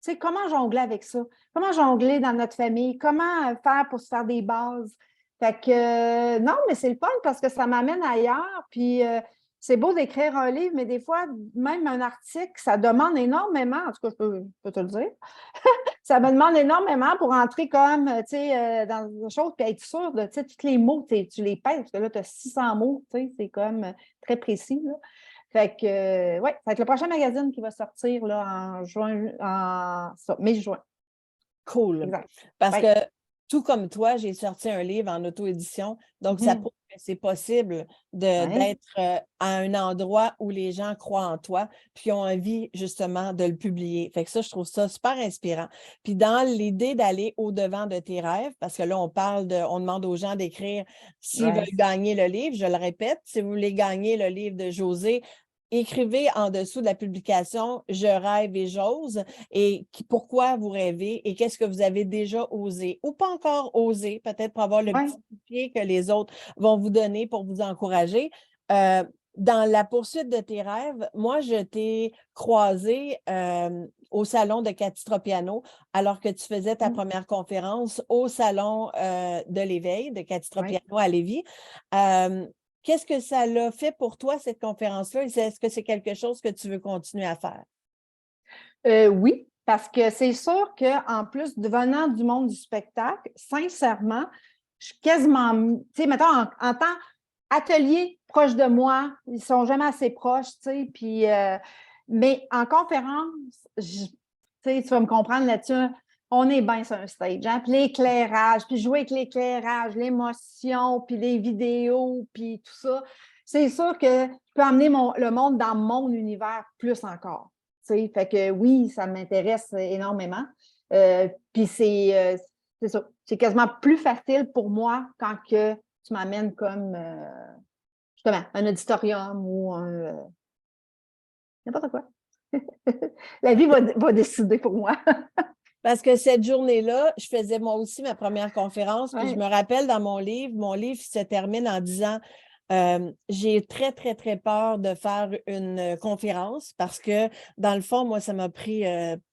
Tu sais, comment jongler avec ça? Comment jongler dans notre famille? Comment faire pour se faire des bases? Fait que, non, mais c'est le fun parce que ça m'amène ailleurs. Puis, c'est beau d'écrire un livre, mais des fois, même un article, ça demande énormément. En tout cas, je peux te le dire. Ça me demande énormément pour entrer comme, tu sais, dans une chose, puis être sûr de, tu sais, tous les mots, tu les pèses, parce que là, tu as 600 mots, tu sais, c'est comme très précis, là. Fait que, ouais, ça va être le prochain magazine qui va sortir, là, mai-juin. Cool. Exact. Parce Ouais. que, tout comme toi, j'ai sorti un livre en auto-édition. Donc, ça prouve que c'est possible Ouais. d'être à un endroit où les gens croient en toi, puis ont envie, justement, de le publier. Fait que ça, je trouve ça super inspirant. Puis, dans l'idée d'aller au-devant de tes rêves, parce que là, on demande aux gens d'écrire s'ils Ouais. veulent gagner le livre. Je le répète, si vous voulez gagner le livre de Josée, écrivez en dessous de la publication « Je rêve et j'ose » et pourquoi vous rêvez et qu'est-ce que vous avez déjà osé ou pas encore osé, peut-être pour avoir le Ouais. petit pied que les autres vont vous donner pour vous encourager. Dans la poursuite de tes rêves, moi, je t'ai croisé au salon de Cathy Tropiano alors que tu faisais ta première conférence au salon de l'éveil de Cathy Tropiano à Lévis. Qu'est-ce que ça l'a fait pour toi, cette conférence-là? Est-ce que c'est quelque chose que tu veux continuer à faire? Oui, parce que c'est sûr qu'en plus, venant du monde du spectacle, sincèrement, je suis quasiment, tu sais, mettons, en temps atelier proche de moi, ils ne sont jamais assez proches, tu sais, puis, mais en conférence, tu sais, tu vas me comprendre là-dessus, on est bien sur un stage, hein? Puis l'éclairage, puis jouer avec l'éclairage, l'émotion, puis les vidéos, puis tout ça, c'est sûr que je peux amener le monde dans mon univers plus encore. Fait que oui, ça m'intéresse énormément. Puis c'est ça. C'est quasiment plus facile pour moi quand que tu m'amènes comme justement un auditorium ou n'importe quoi. La vie va décider pour moi. Parce que cette journée-là, je faisais moi aussi ma première conférence, puis je Ouais. me rappelle dans mon livre se termine en disant j'ai très, très, très peur de faire une conférence parce que, dans le fond, moi, ça m'a pris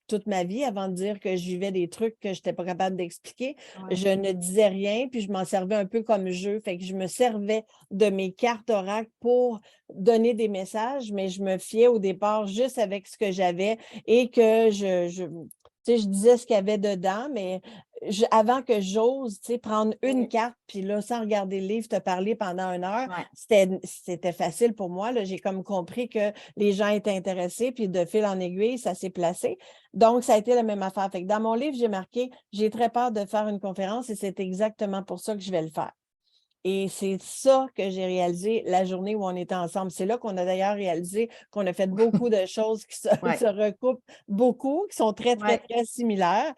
toute ma vie avant de dire que je vivais des trucs que je n'étais pas capable d'expliquer. Ouais. Je ne disais rien, puis je m'en servais un peu comme jeu. Fait que je me servais de mes cartes oracle pour donner des messages, mais je me fiais au départ juste avec ce que j'avais et que tu sais, je disais ce qu'il y avait dedans, mais avant que j'ose, tu sais, prendre une carte, puis là, sans regarder le livre, te parler pendant 1 heure, Ouais. c'était facile pour moi. Là. J'ai comme compris que les gens étaient intéressés, puis de fil en aiguille, ça s'est placé. Donc, ça a été la même affaire. Fait que dans mon livre, j'ai marqué « J'ai très peur de faire une conférence et c'est exactement pour ça que je vais le faire ». Et c'est ça que j'ai réalisé la journée où on était ensemble. C'est là qu'on a d'ailleurs réalisé qu'on a fait beaucoup de choses qui se, Ouais. se recoupent beaucoup, qui sont très, très, Ouais. très similaires.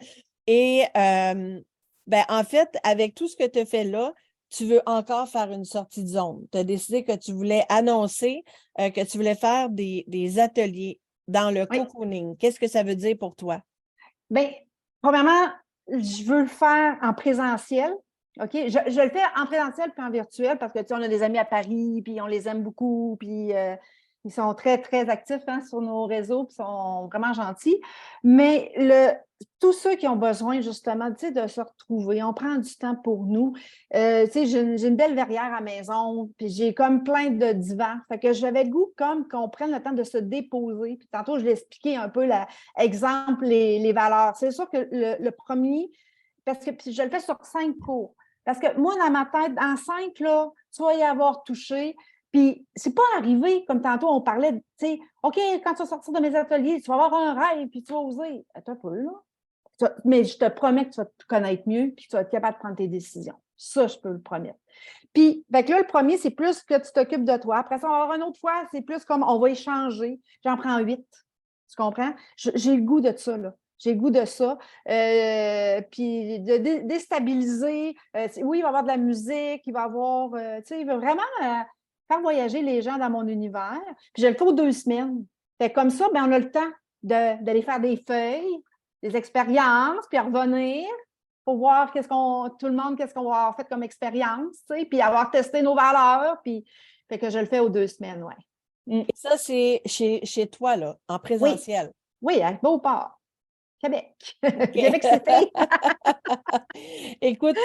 Et en fait, avec tout ce que tu as fait là, tu veux encore faire une sortie de zone. Tu as décidé que tu voulais annoncer que tu voulais faire des ateliers dans le Oui. cocooning. Qu'est-ce que ça veut dire pour toi? Bien, premièrement, je veux le faire en présentiel. OK? Je le fais en présentiel puis en virtuel parce que, tu sais, on a des amis à Paris, puis on les aime beaucoup, puis ils sont très, très actifs sur nos réseaux, puis sont vraiment gentils. Mais tous ceux qui ont besoin, justement, tu sais, de se retrouver, on prend du temps pour nous. Tu sais, j'ai une belle verrière à la maison, puis j'ai comme plein de divans. Fait que j'avais le goût comme qu'on prenne le temps de se déposer. Puis tantôt, je l'ai expliqué un peu, exemple, les valeurs. C'est sûr que le premier, parce que puis je le fais sur 5 cours. Parce que moi, dans ma tête, enceinte, là, tu vas y avoir touché. Puis, c'est pas arrivé, comme tantôt, on parlait, tu sais, OK, quand tu vas sortir de mes ateliers, tu vas avoir un rêve, puis tu vas oser. Attends un peu, là. Mais je te promets que tu vas te connaître mieux, puis que tu vas être capable de prendre tes décisions. Ça, je peux le promettre. Puis, là, le premier, c'est plus que tu t'occupes de toi. Après ça, on va avoir une autre fois, c'est plus comme on va échanger. J'en prends 8. Tu comprends? J'ai le goût de ça, là. J'ai le goût de ça. Puis de déstabiliser. Oui, il va y avoir de la musique, il va y avoir. Tu sais, il va vraiment faire voyager les gens dans mon univers. Puis je le fais aux 2 semaines. Fait que comme ça, ben, on a le temps d'aller faire des feuilles, des expériences, puis revenir pour voir tout le monde, qu'est-ce qu'on va avoir fait comme expérience, tu sais, puis avoir testé nos valeurs. Puis fait que je le fais aux 2 semaines, oui. Et ça, c'est chez toi, là, en Oui, présentiel. oui, à Beauport, Québec. OK. Québec City. Écoute,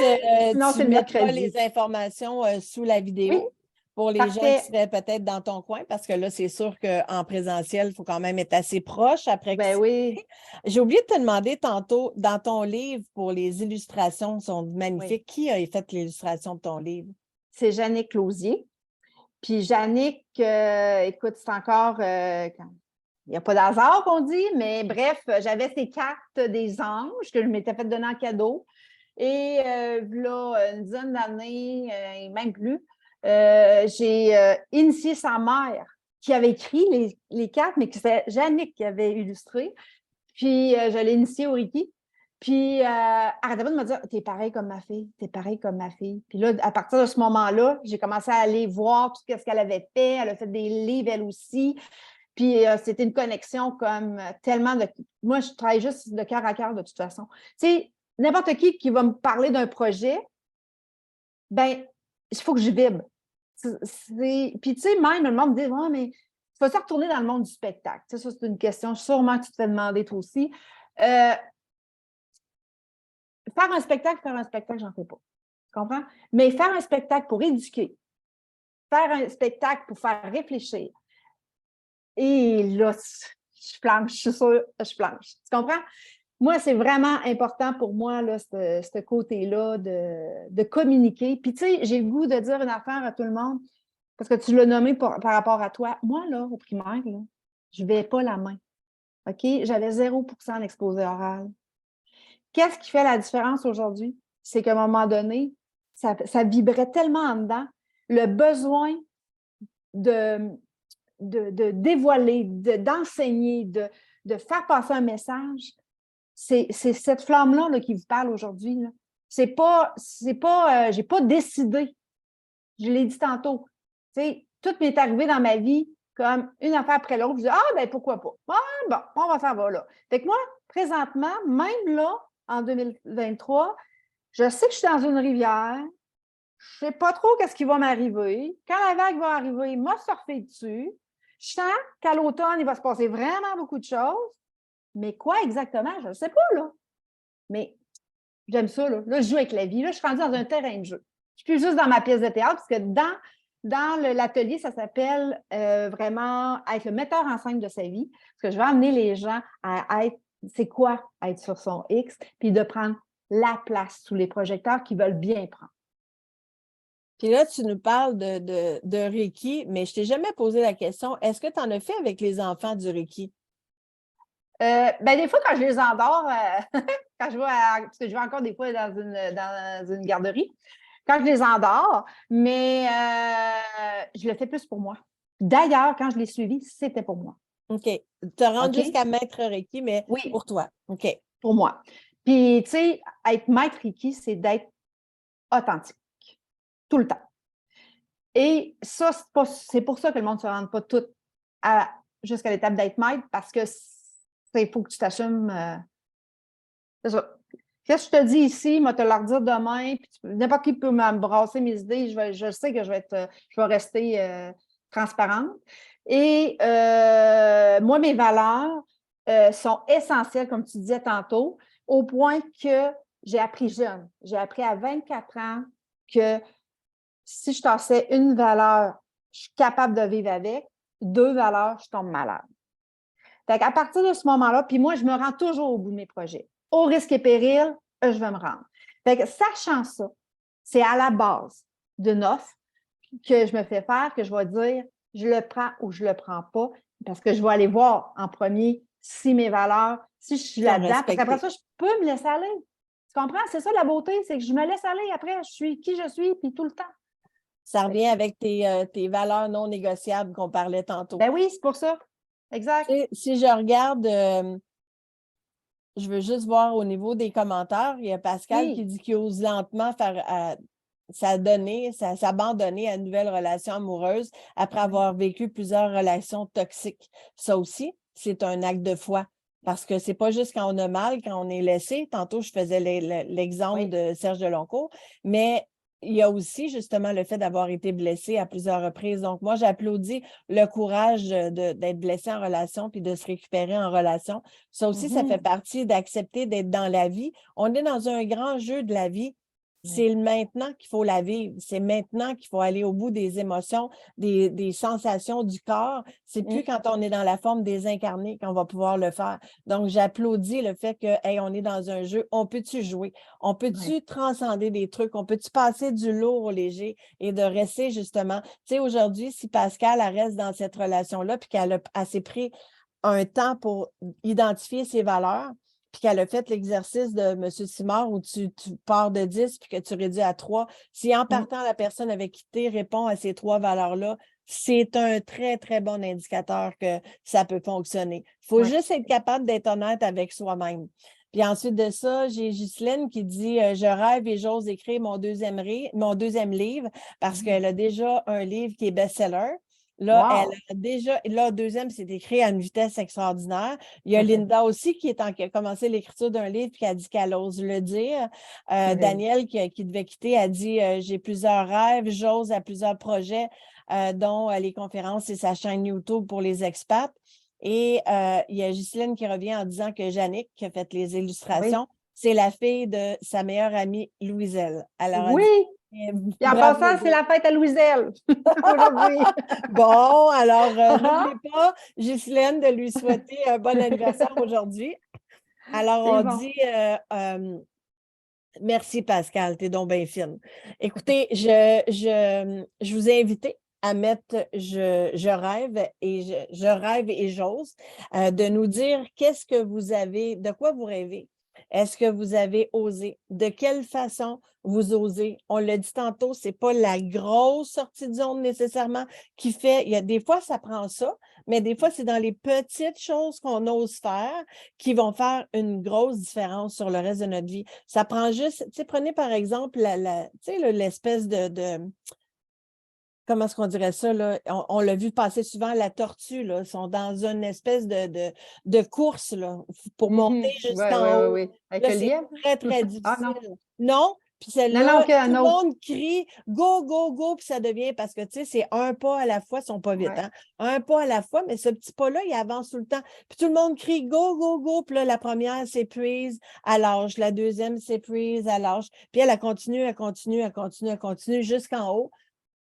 Sinon, tu c'est le mettras les mercredi. informations sous la Oui, vidéo pour les gens qui parfait. seraient peut-être dans ton coin, parce que là, c'est sûr qu'en présentiel, il faut quand même être assez proche après que Ben oui, J'ai oublié de te demander tantôt, dans ton livre, pour les illustrations, sont oui. magnifiques. Qui a fait l'illustration de ton livre? C'est Jannick Closier. Puis Jannick, écoute, c'est encore, il n'y a pas d'hasard qu'on dit, mais bref, j'avais ces cartes des anges que je m'étais fait donner en cadeau. Et là, une dizaine d'années, et même plus, j'ai initié sa mère qui avait écrit les cartes, mais que c'était Jannick qui avait illustré. Puis, je l'ai initiée au Reiki. Puis, arrêtez pas de me dire, t'es pareil comme ma fille, t'es pareil comme ma fille. Puis là, à partir de ce moment-là, j'ai commencé à aller voir tout ce qu'elle avait fait. Elle a fait des livres, elle aussi. Puis, c'était une connexion comme tellement de. Moi, je travaille juste de cœur à cœur de toute façon. Tu sais, n'importe qui va me parler d'un projet, ben il faut que je vibre. Puis, tu sais, même le monde me dit, ouais, mais tu vas-tu retourner dans le monde du spectacle? Tu sais, ça, c'est une question sûrement que tu te fais demander toi aussi. Euh, faire un spectacle, j'en fais pas. Tu comprends? Mais faire un spectacle pour éduquer, faire un spectacle pour faire réfléchir, et là, je planche, je suis sûre, je planche. Tu comprends? Moi, c'est vraiment important pour moi, là, ce côté-là de communiquer. Puis, tu sais, j'ai le goût de dire une affaire à tout le monde, parce que tu l'as nommé par rapport à toi. Moi, là, au primaire, là, je ne vais pas la main. OK? J'avais 0% d'exposé oral. Qu'est-ce qui fait la différence aujourd'hui? C'est qu'à un moment donné, ça vibrait tellement en dedans. Le besoin de, de dévoiler, d'enseigner, de faire passer un message, c'est cette flamme-là là, qui vous parle aujourd'hui. C'est pas, j'ai pas décidé. Je l'ai dit tantôt. Tu sais, tout m'est arrivé dans ma vie comme une affaire après l'autre. Je dis, ah, ben pourquoi pas? Ah, bon, on va faire va là. Fait que moi, présentement, même là, en 2023, je sais que je suis dans une rivière. Je ne sais pas trop qu'est-ce qui va m'arriver. Quand la vague va arriver, il m'a surfé dessus. Je sens qu'à l'automne, il va se passer vraiment beaucoup de choses. Mais quoi exactement? Je ne sais pas, là. Mais j'aime ça, là. Là, je joue avec la vie. Là, je suis rendue dans un terrain de jeu. Je ne suis plus juste dans ma pièce de théâtre, parce que dans l'atelier, ça s'appelle vraiment être le metteur en scène de sa vie. Parce que je vais amener les gens à être, c'est quoi être sur son X, puis de prendre la place sous les projecteurs qui veulent bien prendre. Puis là, tu nous parles de Reiki, mais je ne t'ai jamais posé la question, est-ce que tu en as fait avec les enfants du Reiki? Ben, des fois, quand je les endors, quand je vais parce que je vais encore des fois dans une garderie, quand je les endors, mais je le fais plus pour moi. D'ailleurs, quand je l'ai suivi, c'était pour moi. OK. Te rendre OK? jusqu'à maître Reiki, mais Oui, pour toi. OK. pour moi. Puis, tu sais, être maître Reiki, c'est d'être authentique, tout le temps. Et ça, c'est pour ça que le monde ne se rend pas tout jusqu'à l'étape d'être maître, parce que il faut que tu t'assumes. C'est ça. Qu'est-ce que je te dis ici, moi, te le redire demain, puis n'importe qui peut me brasser mes idées, je sais que je vais rester transparente. Et moi, mes valeurs sont essentielles, comme tu disais tantôt, au point que j'ai appris jeune. J'ai appris à 24 ans que si je tassais une valeur, je suis capable de vivre avec. 2 valeurs, je tombe malade. Fait qu'à partir de ce moment-là, puis moi, je me rends toujours au bout de mes projets. Au risque et péril, je vais me rendre. Fait que sachant ça, C'est à la base d'une offre que je me fais faire, que je vais dire, je le prends ou je le prends pas, parce que je vais aller voir en premier si mes valeurs, si je suis Sont là-dedans, parce qu'après respectés. ça, je peux me laisser aller. Tu comprends? C'est ça la beauté, c'est que je me laisse aller après, je suis qui je suis, puis tout le temps. Ça revient avec tes valeurs non négociables qu'on parlait tantôt. Ben oui, c'est pour ça. Exact. Si je regarde, je veux juste voir au niveau des commentaires, il y a Pascal qui Oui. dit qu'il ose lentement s'abandonner à une nouvelle relation amoureuse après Oui. avoir vécu plusieurs relations toxiques. Ça aussi, c'est un acte de foi. Parce que c'est pas juste quand on a mal, quand on est laissé. Tantôt, je faisais l'exemple Oui. de Serge Deloncourt, mais il y a aussi justement le fait d'avoir été blessé à plusieurs reprises. Donc, moi, j'applaudis le courage d'être blessé en relation puis de se récupérer en relation. Ça aussi, ça fait partie d'accepter d'être dans la vie. On est dans un grand jeu de la vie. Oui. C'est maintenant qu'il faut la vivre. C'est maintenant qu'il faut aller au bout des émotions, des sensations du corps. C'est plus quand on est dans la forme désincarnée qu'on va pouvoir le faire. Donc, j'applaudis le fait que, hey, on est dans un jeu. On peut-tu jouer? On peut-tu transcender des trucs? On peut-tu passer du lourd au léger et de rester justement? Tu sais, aujourd'hui, si Pascal elle reste dans cette relation-là puis qu'elle s'est pris un temps pour identifier ses valeurs, puis qu'elle a fait l'exercice de M. Simard où tu pars de 10 puis que tu réduis à 3, si en partant, la personne avec qui tu répond à ces 3 valeurs-là, c'est un très, très bon indicateur que ça peut fonctionner. Il faut juste être capable d'être honnête avec soi-même. Puis ensuite de ça, j'ai Ghislaine qui dit je rêve et j'ose écrire mon deuxième livre parce qu'elle a déjà un livre qui est best-seller. Là, elle Wow. a déjà, là, deuxième, c'est écrit à une vitesse extraordinaire. Il y a Linda aussi qui a commencé l'écriture d'un livre et qui a dit qu'elle ose le dire. Danielle, qui devait quitter, a dit j'ai plusieurs rêves, j'ose à plusieurs projets, dont les conférences et sa chaîne YouTube pour les expats. Et il y a Ghislaine qui revient en disant que Jannick, qui a fait les Oui. illustrations, c'est la fille de sa meilleure amie Louiselle. Alors, elle Oui. dit Et en bravo. passant, c'est la fête à Louiselle aujourd'hui. Bon, alors n'oubliez pas, Ghislaine, de lui souhaiter un bon anniversaire aujourd'hui. Alors, C'est on bon. dit merci Pascal, t'es donc bien fine. Écoutez, je vous ai invité à mettre je rêve et je rêve et j'ose de nous dire qu'est-ce que vous avez, de quoi vous rêvez. Est-ce que vous avez osé? De quelle façon vous osez? On l'a dit tantôt, c'est pas la grosse sortie de zone nécessairement qui fait. Il y a des fois, ça prend ça, mais des fois, c'est dans les petites choses qu'on ose faire qui vont faire une grosse différence sur le reste de notre vie. Ça prend juste, tu sais, prenez par exemple tu sais, l'espèce de comment est-ce qu'on dirait ça, là? On l'a vu passer souvent, la tortue, là. Ils sont dans une espèce de course, là, pour monter Oui, oui, jusqu'en haut. oui. Avec Là, le c'est lièvre? très, très Ah non. difficile. Non? Puis Non, non, celle-là, OK, un tout le autre. monde crie go, go, go, puis ça devient parce que, tu sais, c'est un pas à la fois, ils sont pas vite, Ouais. hein? Un pas à la fois, mais ce petit pas-là, il avance tout le temps. Puis tout le monde crie go, go, go, puis là, la première s'épuise, elle lâche, la deuxième s'épuise, elle lâche. Puis elle continue, elle continue, elle continue, elle continue jusqu'en haut.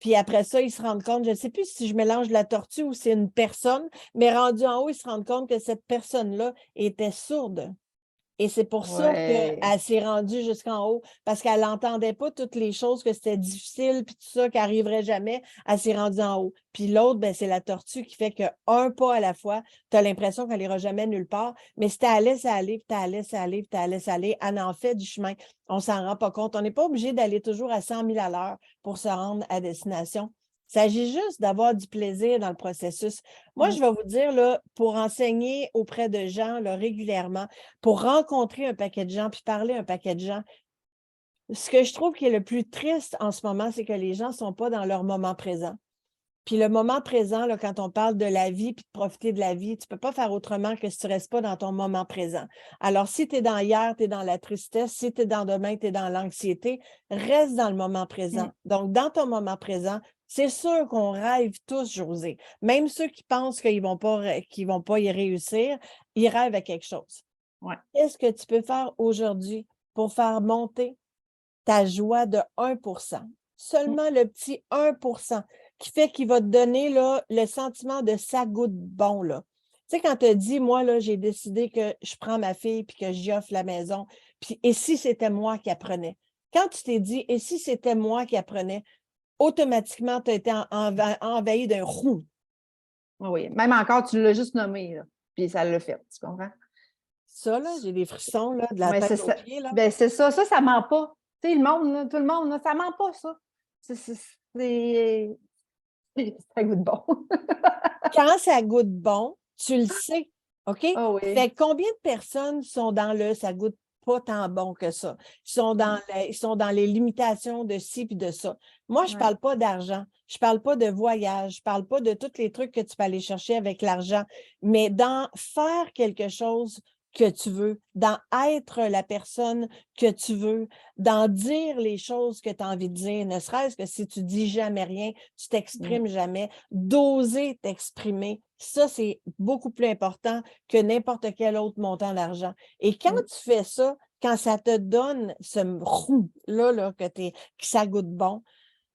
Puis après ça, ils se rendent compte, je ne sais plus si je mélange la tortue ou c'est une personne, mais rendu en haut, ils se rendent compte que cette personne-là était sourde. Et c'est pour ça Ouais. qu'elle s'est rendue jusqu'en haut, parce qu'elle n'entendait pas toutes les choses, que c'était difficile, puis tout ça, qu'elle n'arriverait jamais. Elle s'est rendue en haut. Puis l'autre, ben, c'est la tortue qui fait qu'un pas à la fois, tu as l'impression qu'elle n'ira jamais nulle part. Mais si tu la laisses aller, puis tu la laisses aller, puis tu la laisses aller, elle en fait du chemin. On ne s'en rend pas compte. On n'est pas obligé d'aller toujours à 100 000 à l'heure pour se rendre à destination. Il s'agit juste d'avoir du plaisir dans le processus. Moi, je vais vous dire, là, pour enseigner auprès de gens là, régulièrement, pour rencontrer un paquet de gens, puis parler à un paquet de gens, ce que je trouve qui est le plus triste en ce moment, c'est que les gens ne sont pas dans leur moment présent. Puis le moment présent, là, quand on parle de la vie puis de profiter de la vie, tu ne peux pas faire autrement que si tu ne restes pas dans ton moment présent. Alors, si tu es dans hier, tu es dans la tristesse, si tu es dans demain, tu es dans l'anxiété, reste dans le moment présent. Donc, dans ton moment présent, c'est sûr qu'on rêve tous, Josée. Même ceux qui pensent qu'ils vont pas y réussir, ils rêvent à quelque chose. Ouais. Qu'est-ce que tu peux faire aujourd'hui pour faire monter ta joie de 1%? Seulement le petit 1% qui fait qu'il va te donner là, le sentiment de ça goûte bon. Là. Tu sais, quand tu as dit, moi, là, j'ai décidé que je prends ma fille puis que j'y offre la maison, puis, et si c'était moi qui apprenais? Quand tu t'es dit, et si c'était moi qui apprenais, automatiquement, tu as été envahi d'un roux. Oui, même encore, tu l'as juste nommé, là, puis ça l'a fait, tu comprends? Ça, là, j'ai des frissons, là, de la Oui, c'est tête aux ça. pieds, là. Ben, c'est ça. Ça ment pas. Tu sais, le monde, là, tout le monde, là, ça ment pas, ça. C'est ça goûte bon. Quand ça goûte bon, tu le sais, OK? Ah oui. Fait que combien de personnes sont dans le ça goûte pas tant bon que ça? Ils sont dans les limitations de ci puis de ça. Moi, je ne Ouais. parle pas d'argent, je ne parle pas de voyage, je ne parle pas de tous les trucs que tu peux aller chercher avec l'argent, mais dans faire quelque chose que tu veux, dans être la personne que tu veux, dans dire les choses que tu as envie de dire, ne serait-ce que si tu dis jamais rien, tu t'exprimes jamais, d'oser t'exprimer, ça, c'est beaucoup plus important que n'importe quel autre montant d'argent. Et quand tu fais ça, quand ça te donne ce roux-là, que ça goûte bon,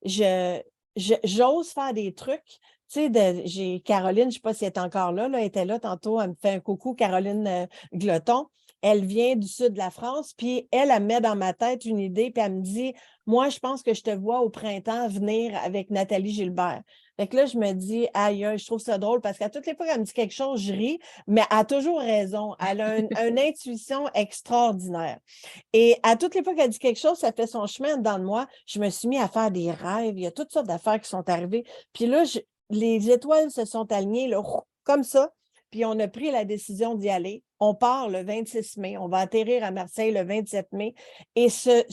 j'ose faire des trucs. Tu sais, j'ai Caroline, je ne sais pas si elle est encore là, elle était là tantôt, elle me fait un coucou, Caroline Gloton. Elle vient du sud de la France, puis elle met dans ma tête une idée, puis elle me dit, moi, je pense que je te vois au printemps venir avec Nathalie Gilbert. Fait que là, je me dis, aïe, je trouve ça drôle parce qu'à toutes les fois qu'elle me dit quelque chose, je ris, mais elle a toujours raison. Elle a une intuition extraordinaire. Et à toutes les fois qu'elle dit quelque chose, ça fait son chemin dans moi. Je me suis mis à faire des rêves. Il y a toutes sortes d'affaires qui sont arrivées. Puis là, les étoiles se sont alignées là, comme ça. Puis on a pris la décision d'y aller. On part le 26 mai. On va atterrir à Marseille le 27 mai. Et ce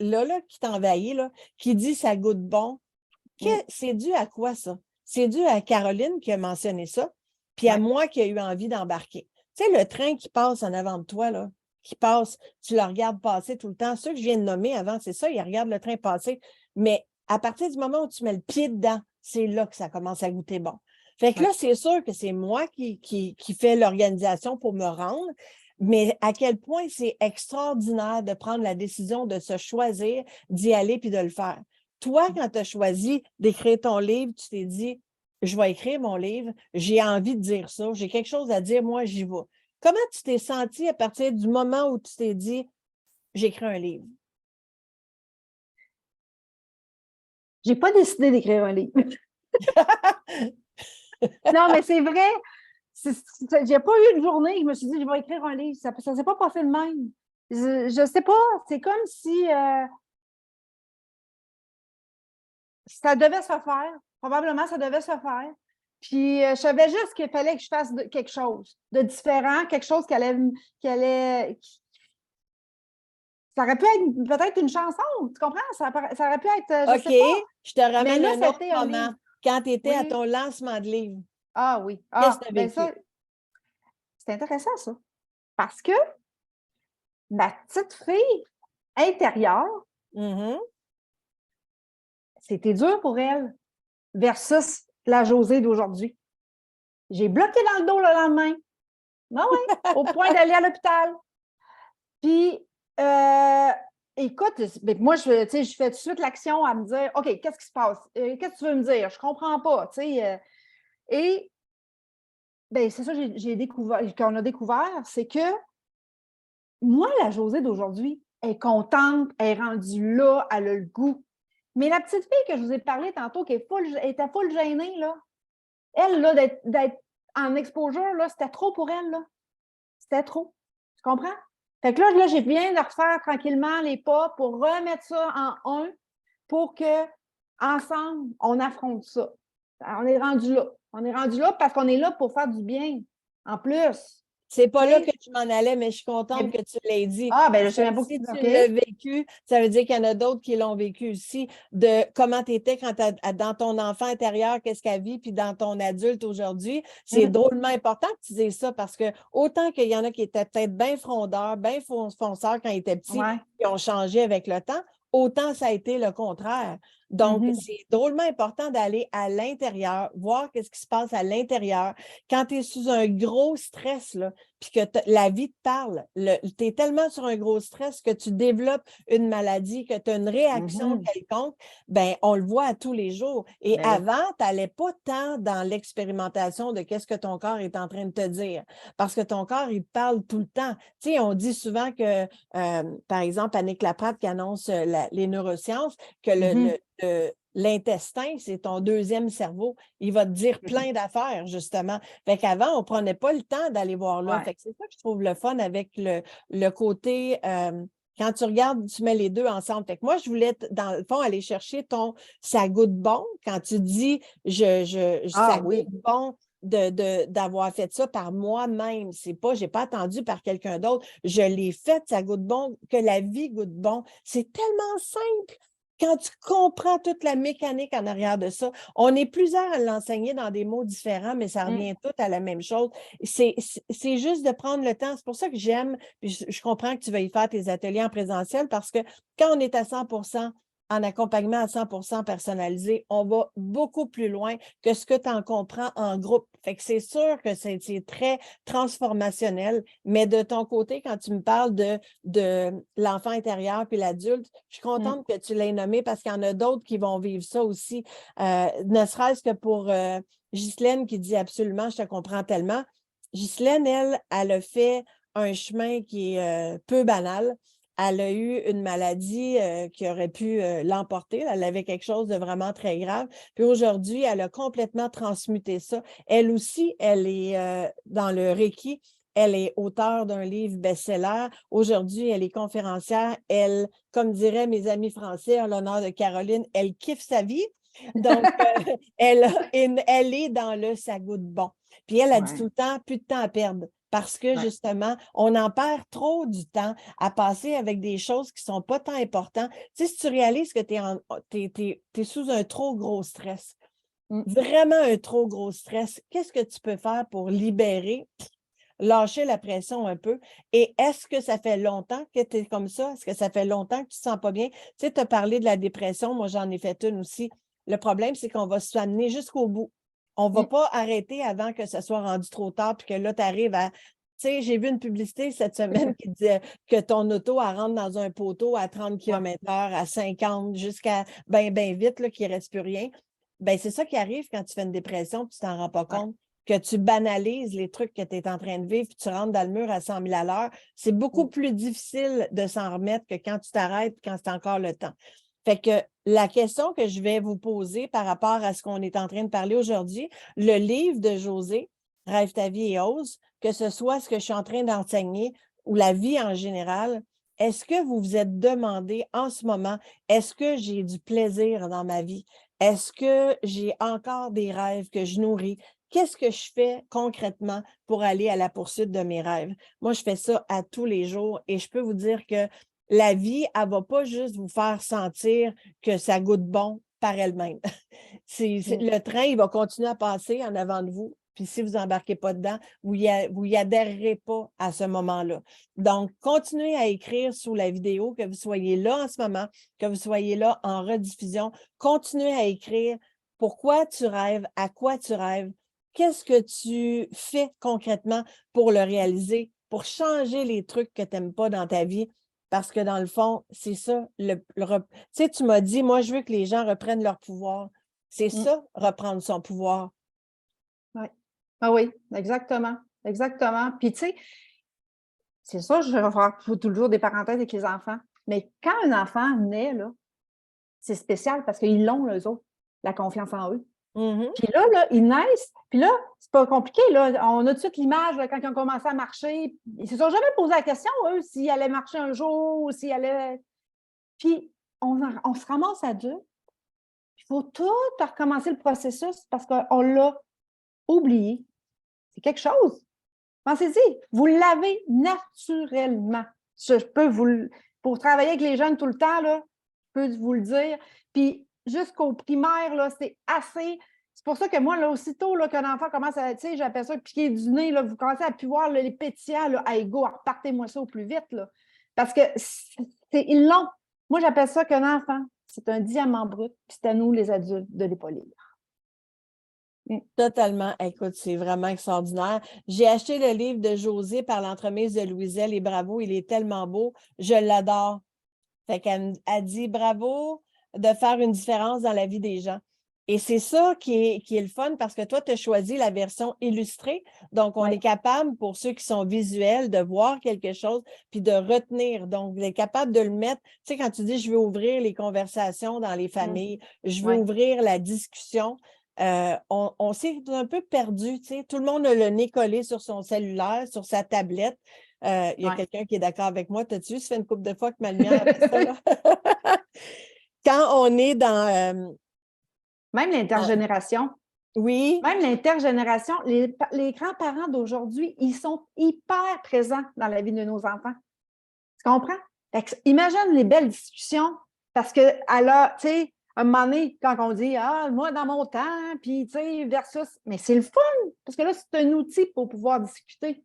là qui t'envahit, là, qui dit ça goûte bon, c'est dû à quoi ça? C'est dû à Caroline qui a mentionné ça, puis à moi qui ai eu envie d'embarquer. Tu sais, le train qui passe en avant de toi, là, qui passe, tu le regardes passer tout le temps. Ceux que je viens de nommer avant, c'est ça, ils regardent le train passer. Mais à partir du moment où tu mets le pied dedans, c'est là que ça commence à goûter bon. Fait que là, c'est sûr que c'est moi qui fais l'organisation pour me rendre, mais à quel point c'est extraordinaire de prendre la décision de se choisir, d'y aller puis de le faire. Toi, quand tu as choisi d'écrire ton livre, tu t'es dit, je vais écrire mon livre, j'ai envie de dire ça, j'ai quelque chose à dire, moi, j'y vais. Comment tu t'es senti à partir du moment où tu t'es dit, j'écris un livre? J'ai pas décidé d'écrire un livre. Non, mais c'est vrai. J'ai pas eu une journée, je me suis dit, je vais écrire un livre. Ça ne s'est pas passé de même. Je sais pas. C'est comme si ça devait se faire. Probablement, ça devait se faire. Puis, je savais juste qu'il fallait que je fasse quelque chose de différent, quelque chose ça aurait pu être peut-être une chanson, tu comprends? Ça aurait pu être, je OK, sais pas. je te Mais ramène là, un autre c'était un moment. livre. Quand tu étais à Oui. ton lancement de livre, Ah oui. qu'est-ce que Ah, tu as ben vécu? ça, c'est intéressant, ça. Parce que ma petite fille intérieure, Mhm. c'était dur pour elle versus la Josée d'aujourd'hui. J'ai bloqué dans le dos le lendemain. Ah oui, au point d'aller à l'hôpital. Puis, écoute, moi, je fais tout de suite l'action à me dire, OK, qu'est-ce qui se passe? Qu'est-ce que tu veux me dire? Je ne comprends pas. Et ben, c'est ça qu'on a découvert, c'est que moi, la Josée d'aujourd'hui, elle est contente, elle est rendue là, elle a le goût. Mais la petite fille que je vous ai parlé tantôt, qui était full gênée, là, elle, là, d'être en exposure, là, c'était trop pour elle, là. C'était trop. Tu comprends? Fait que là, j'ai bien de refaire tranquillement les pas pour remettre ça en un pour que, ensemble, on affronte ça. On est rendu là. On est rendu là parce qu'on est là pour faire du bien. En plus. C'est pas là Tu que sais, je m'en allais, mais je suis contente que tu l'aies dit. ah, ben, je Parce sais que même pas. si tu OK. l'as vécu, ça veut dire qu'il y en a d'autres qui l'ont vécu aussi, de comment tu étais quand dans ton enfant intérieur, qu'est-ce qu'elle vit, puis dans ton adulte aujourd'hui. C'est drôlement important que tu dises ça parce que autant qu'il y en a qui étaient peut-être bien frondeurs, bien fonceurs quand ils étaient petits, Ouais. qui ont changé avec le temps, autant ça a été le contraire. Donc, Mhm. c'est drôlement important d'aller à l'intérieur, voir qu'est-ce qui se passe à l'intérieur. Quand tu es sous un gros stress, là, puis que la vie te parle, tu es tellement sur un gros stress que tu développes une maladie, que tu as une réaction Mhm. quelconque, ben on le voit à tous les jours. Et Ben oui. avant, tu n'allais pas tant dans l'expérimentation de qu'est-ce que ton corps est en train de te dire, parce que ton corps, il parle tout le temps. Tu sais, on dit souvent que, par exemple, Annick Laprade qui annonce les neurosciences, que Mhm. l'intestin, c'est ton deuxième cerveau. Il va te dire plein d'affaires, justement. Fait qu'avant, on ne prenait pas le temps d'aller voir là. Ouais. Fait que c'est ça que je trouve le fun avec le côté, quand tu regardes, tu mets les deux ensemble. Fait que moi, je voulais, dans le fond, aller chercher ça goûte bon. Quand tu dis, Ah ça goûte oui. bon d'avoir fait ça par moi-même. C'est pas, j'ai pas attendu par quelqu'un d'autre. Je l'ai fait, ça goûte bon, que la vie goûte bon. C'est tellement simple. Quand tu comprends toute la mécanique en arrière de ça, on est plusieurs à l'enseigner dans des mots différents, mais ça Mm. revient tout à la même chose. C'est juste de prendre le temps. C'est pour ça que j'aime, puis je comprends que tu vas y faire tes ateliers en présentiel parce que quand on est à 100% en accompagnement à 100% personnalisé, on va beaucoup plus loin que ce que tu en comprends en groupe. Fait que c'est sûr que c'est très transformationnel, mais de ton côté, quand tu me parles de l'enfant intérieur puis l'adulte, je suis Mm. contente que tu l'aies nommé parce qu'il y en a d'autres qui vont vivre ça aussi, ne serait-ce que pour Ghislaine qui dit absolument, je te comprends tellement. Ghislaine, elle a fait un chemin qui est peu banal. Elle a eu une maladie qui aurait pu l'emporter. Elle avait quelque chose de vraiment très grave. Puis aujourd'hui, elle a complètement transmuté ça. Elle aussi, elle est dans le Reiki. Elle est auteure d'un livre best-seller. Aujourd'hui, elle est conférencière. Elle, comme diraient mes amis français, en l'honneur de Caroline, elle kiffe sa vie. Donc, elle est dans le ça goûte bon. Puis elle a dit tout Ouais. le temps, plus de temps à perdre. Parce que Ouais. justement, on en perd trop du temps à passer avec des choses qui ne sont pas tant importantes. Tu sais, si tu réalises que tu es sous un trop gros stress, Mm. vraiment un trop gros stress, qu'est-ce que tu peux faire pour libérer, lâcher la pression un peu? Et est-ce que ça fait longtemps que tu es comme ça? Est-ce que ça fait longtemps que tu ne te sens pas bien? Tu sais, tu as parlé de la dépression, moi j'en ai fait une aussi. Le problème, c'est qu'on va s'amener jusqu'au bout. On ne va Mm. pas arrêter avant que ça soit rendu trop tard, puis que là, tu arrives à. Tu sais, j'ai vu une publicité cette semaine qui disait que ton auto, elle rentre dans un poteau à 30 Ouais. km/h, à 50, jusqu'à bien, bien vite, là, qu'il ne reste plus rien. Bien, c'est ça qui arrive quand tu fais une dépression, puis tu t'en rends pas Ouais. compte, que tu banalises les trucs que tu es en train de vivre, puis tu rentres dans le mur à 100 000 à l'heure. C'est beaucoup Mm. plus difficile de s'en remettre que quand tu t'arrêtes, quand c'est encore le temps. Fait que la question que je vais vous poser par rapport à ce qu'on est en train de parler aujourd'hui, le livre de Josée, Rêve ta vie et ose, que ce soit ce que je suis en train d'enseigner ou la vie en général, est-ce que vous vous êtes demandé en ce moment, est-ce que j'ai du plaisir dans ma vie? Est-ce que j'ai encore des rêves que je nourris? Qu'est-ce que je fais concrètement pour aller à la poursuite de mes rêves? Moi, je fais ça à tous les jours et je peux vous dire que la vie, elle ne va pas juste vous faire sentir que ça goûte bon par elle-même. Mm. Le train, il va continuer à passer en avant de vous. Puis si vous n'embarquez pas dedans, vous y adhérerez pas à ce moment-là. Donc, continuez à écrire sous la vidéo, que vous soyez là en ce moment, que vous soyez là en rediffusion. Continuez à écrire pourquoi tu rêves, à quoi tu rêves, qu'est-ce que tu fais concrètement pour le réaliser, pour changer les trucs que tu n'aimes pas dans ta vie. Parce que dans le fond, c'est ça. Tu sais, tu m'as dit, moi, je veux que les gens reprennent leur pouvoir. C'est Mm. ça, reprendre son pouvoir. Ouais. Ah oui, exactement. Exactement. Puis, tu sais, c'est ça, je vais faire toujours des parenthèses avec les enfants. Mais quand un enfant naît, là, c'est spécial parce qu'ils l'ont, eux autres, la confiance en eux. Mhm. Puis là, ils naissent. Puis là, c'est pas compliqué. Là. On a tout de suite l'image là, quand ils ont commencé à marcher. Ils se sont jamais posé la question, eux, s'ils allaient marcher un jour ou s'ils allaient. Puis on se ramasse adulte. Il faut tout recommencer le processus parce qu'on l'a oublié. C'est quelque chose. Pensez-y, vous l'avez naturellement. Je peux pour travailler avec les jeunes tout le temps, là, je peux vous le dire. Puis jusqu'au primaire, là, c'est assez. C'est pour ça que moi, là, aussitôt là, qu'un enfant commence à, tu sais, j'appelle ça piquer du nez, là, vous commencez à plus voir là, les pétillants, là, hey, go, repartez-moi ça au plus vite. Là. Parce que ils l'ont. Moi, j'appelle ça qu'un enfant, C'est un diamant brut, puis c'est à nous, les adultes, de les polir. Totalement. Écoute, c'est vraiment extraordinaire. J'ai acheté le livre de Josée par l'entremise de Louiselle et bravo, il est tellement beau. Je l'adore. Fait qu'elle elle dit bravo de faire une différence dans la vie des gens. Et c'est ça qui est le fun parce que toi, tu as choisi la version illustrée. Donc, on est capable, pour ceux qui sont visuels, de voir quelque chose puis de retenir. Donc, vous êtes capable de le mettre. Tu sais, quand tu dis je veux ouvrir les conversations dans les familles, je veux ouvrir la discussion. On s'est un peu perdu, tu sais. Tout le monde a le nez collé sur son cellulaire, sur sa tablette. Il y a quelqu'un qui est d'accord avec moi. T'as-tu vu, ça fait une couple de fois que ma lumière a fait ça, là? Quand on est dans... Même l'intergénération. Oui. Même l'intergénération, les grands-parents d'aujourd'hui, ils sont hyper présents dans la vie de nos enfants. Tu comprends? Imagine les belles discussions, parce que, tu sais, un moment donné, quand on dit « Ah, moi, dans mon temps, puis, tu sais, versus... » Mais c'est le fun, parce que là, c'est un outil pour pouvoir discuter.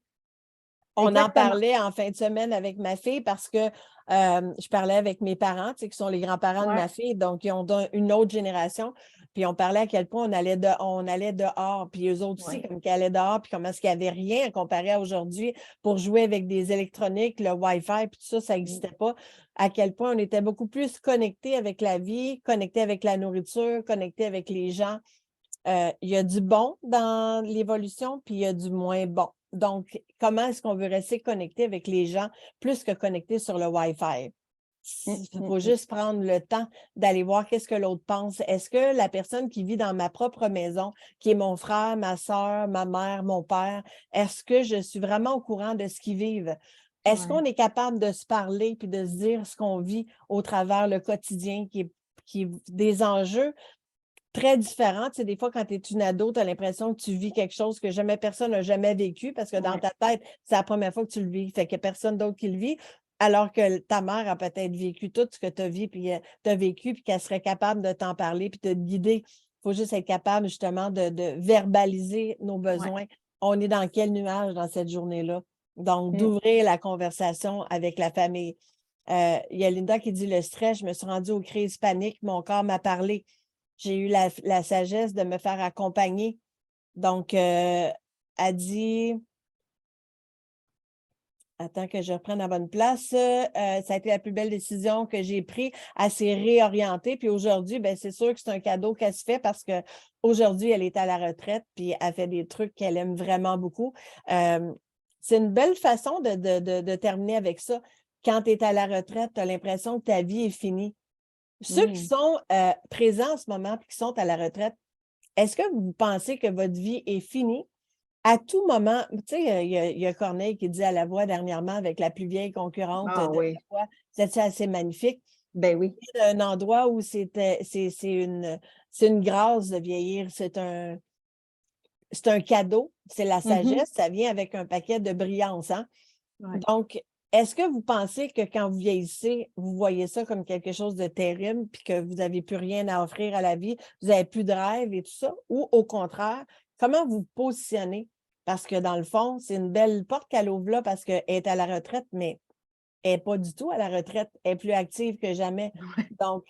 On en parlait en fin de semaine avec ma fille parce que je parlais avec mes parents, tu sais, qui sont les grands-parents de ma fille, donc ils ont une autre génération. Puis on parlait à quel point on allait dehors, puis eux autres aussi, comme qu'ils allaient dehors, puis comment est-ce qu'il n'y avait rien à comparer à aujourd'hui pour jouer avec des électroniques, le Wi-Fi, puis tout ça, ça n'existait pas. À quel point on était beaucoup plus connectés avec la vie, connectés avec la nourriture, connectés avec les gens. Il y a du bon dans l'évolution, puis il y a du moins bon. Donc, comment est-ce qu'on veut rester connecté avec les gens plus que connecté sur le Wi-Fi? Il faut juste prendre le temps d'aller voir qu'est-ce que l'autre pense. Est-ce que la personne qui vit dans ma propre maison, qui est mon frère, ma soeur, ma mère, mon père, est-ce que je suis vraiment au courant de ce qu'ils vivent? Est-ce qu'on est capable de se parler puis de se dire ce qu'on vit au travers le quotidien qui est des enjeux très différentes. Tu sais, des fois, quand tu es une ado, tu as l'impression que tu vis quelque chose que jamais personne n'a jamais vécu parce que dans ta tête, c'est la première fois que tu le vis. Fait qu'il n'y a personne d'autre qui le vit, alors que ta mère a peut-être vécu tout ce que tu as vu, puis tu as vécu, puis qu'elle serait capable de t'en parler, puis de te guider. Il faut juste être capable, justement, de verbaliser nos besoins. On est dans quel nuage dans cette journée-là? Donc, d'ouvrir la conversation avec la famille. Il y a Linda qui dit le stress, je me suis rendue aux crises paniques, mon corps m'a parlé. J'ai eu la sagesse de me faire accompagner. Donc, elle dit, attends que je reprenne la bonne place, ça a été la plus belle décision que j'ai prise. Elle s'est réorientée. Puis aujourd'hui, ben, c'est sûr que c'est un cadeau qu'elle se fait parce qu'aujourd'hui, elle est à la retraite puis elle fait des trucs qu'elle aime vraiment beaucoup. C'est une belle façon de terminer avec ça. Quand tu es à la retraite, tu as l'impression que ta vie est finie. Ceux qui sont présents en ce moment et qui sont à la retraite, est-ce que vous pensez que votre vie est finie? À tout moment, tu sais, il y a Corneille qui dit à La Voix dernièrement avec la plus vieille concurrente de La Voix, c'était assez magnifique. Ben oui. Un endroit où c'est une grâce de vieillir, c'est un cadeau, c'est la sagesse, ça vient avec un paquet de brillance. Hein? Donc, est-ce que vous pensez que quand vous vieillissez, vous voyez ça comme quelque chose de terrible puis que vous n'avez plus rien à offrir à la vie, vous n'avez plus de rêve et tout ça? Ou au contraire, comment vous vous positionnez? Parce que dans le fond, c'est une belle porte qu'elle ouvre là parce qu'elle est à la retraite, mais elle n'est pas du tout à la retraite. Elle est plus active que jamais. Donc,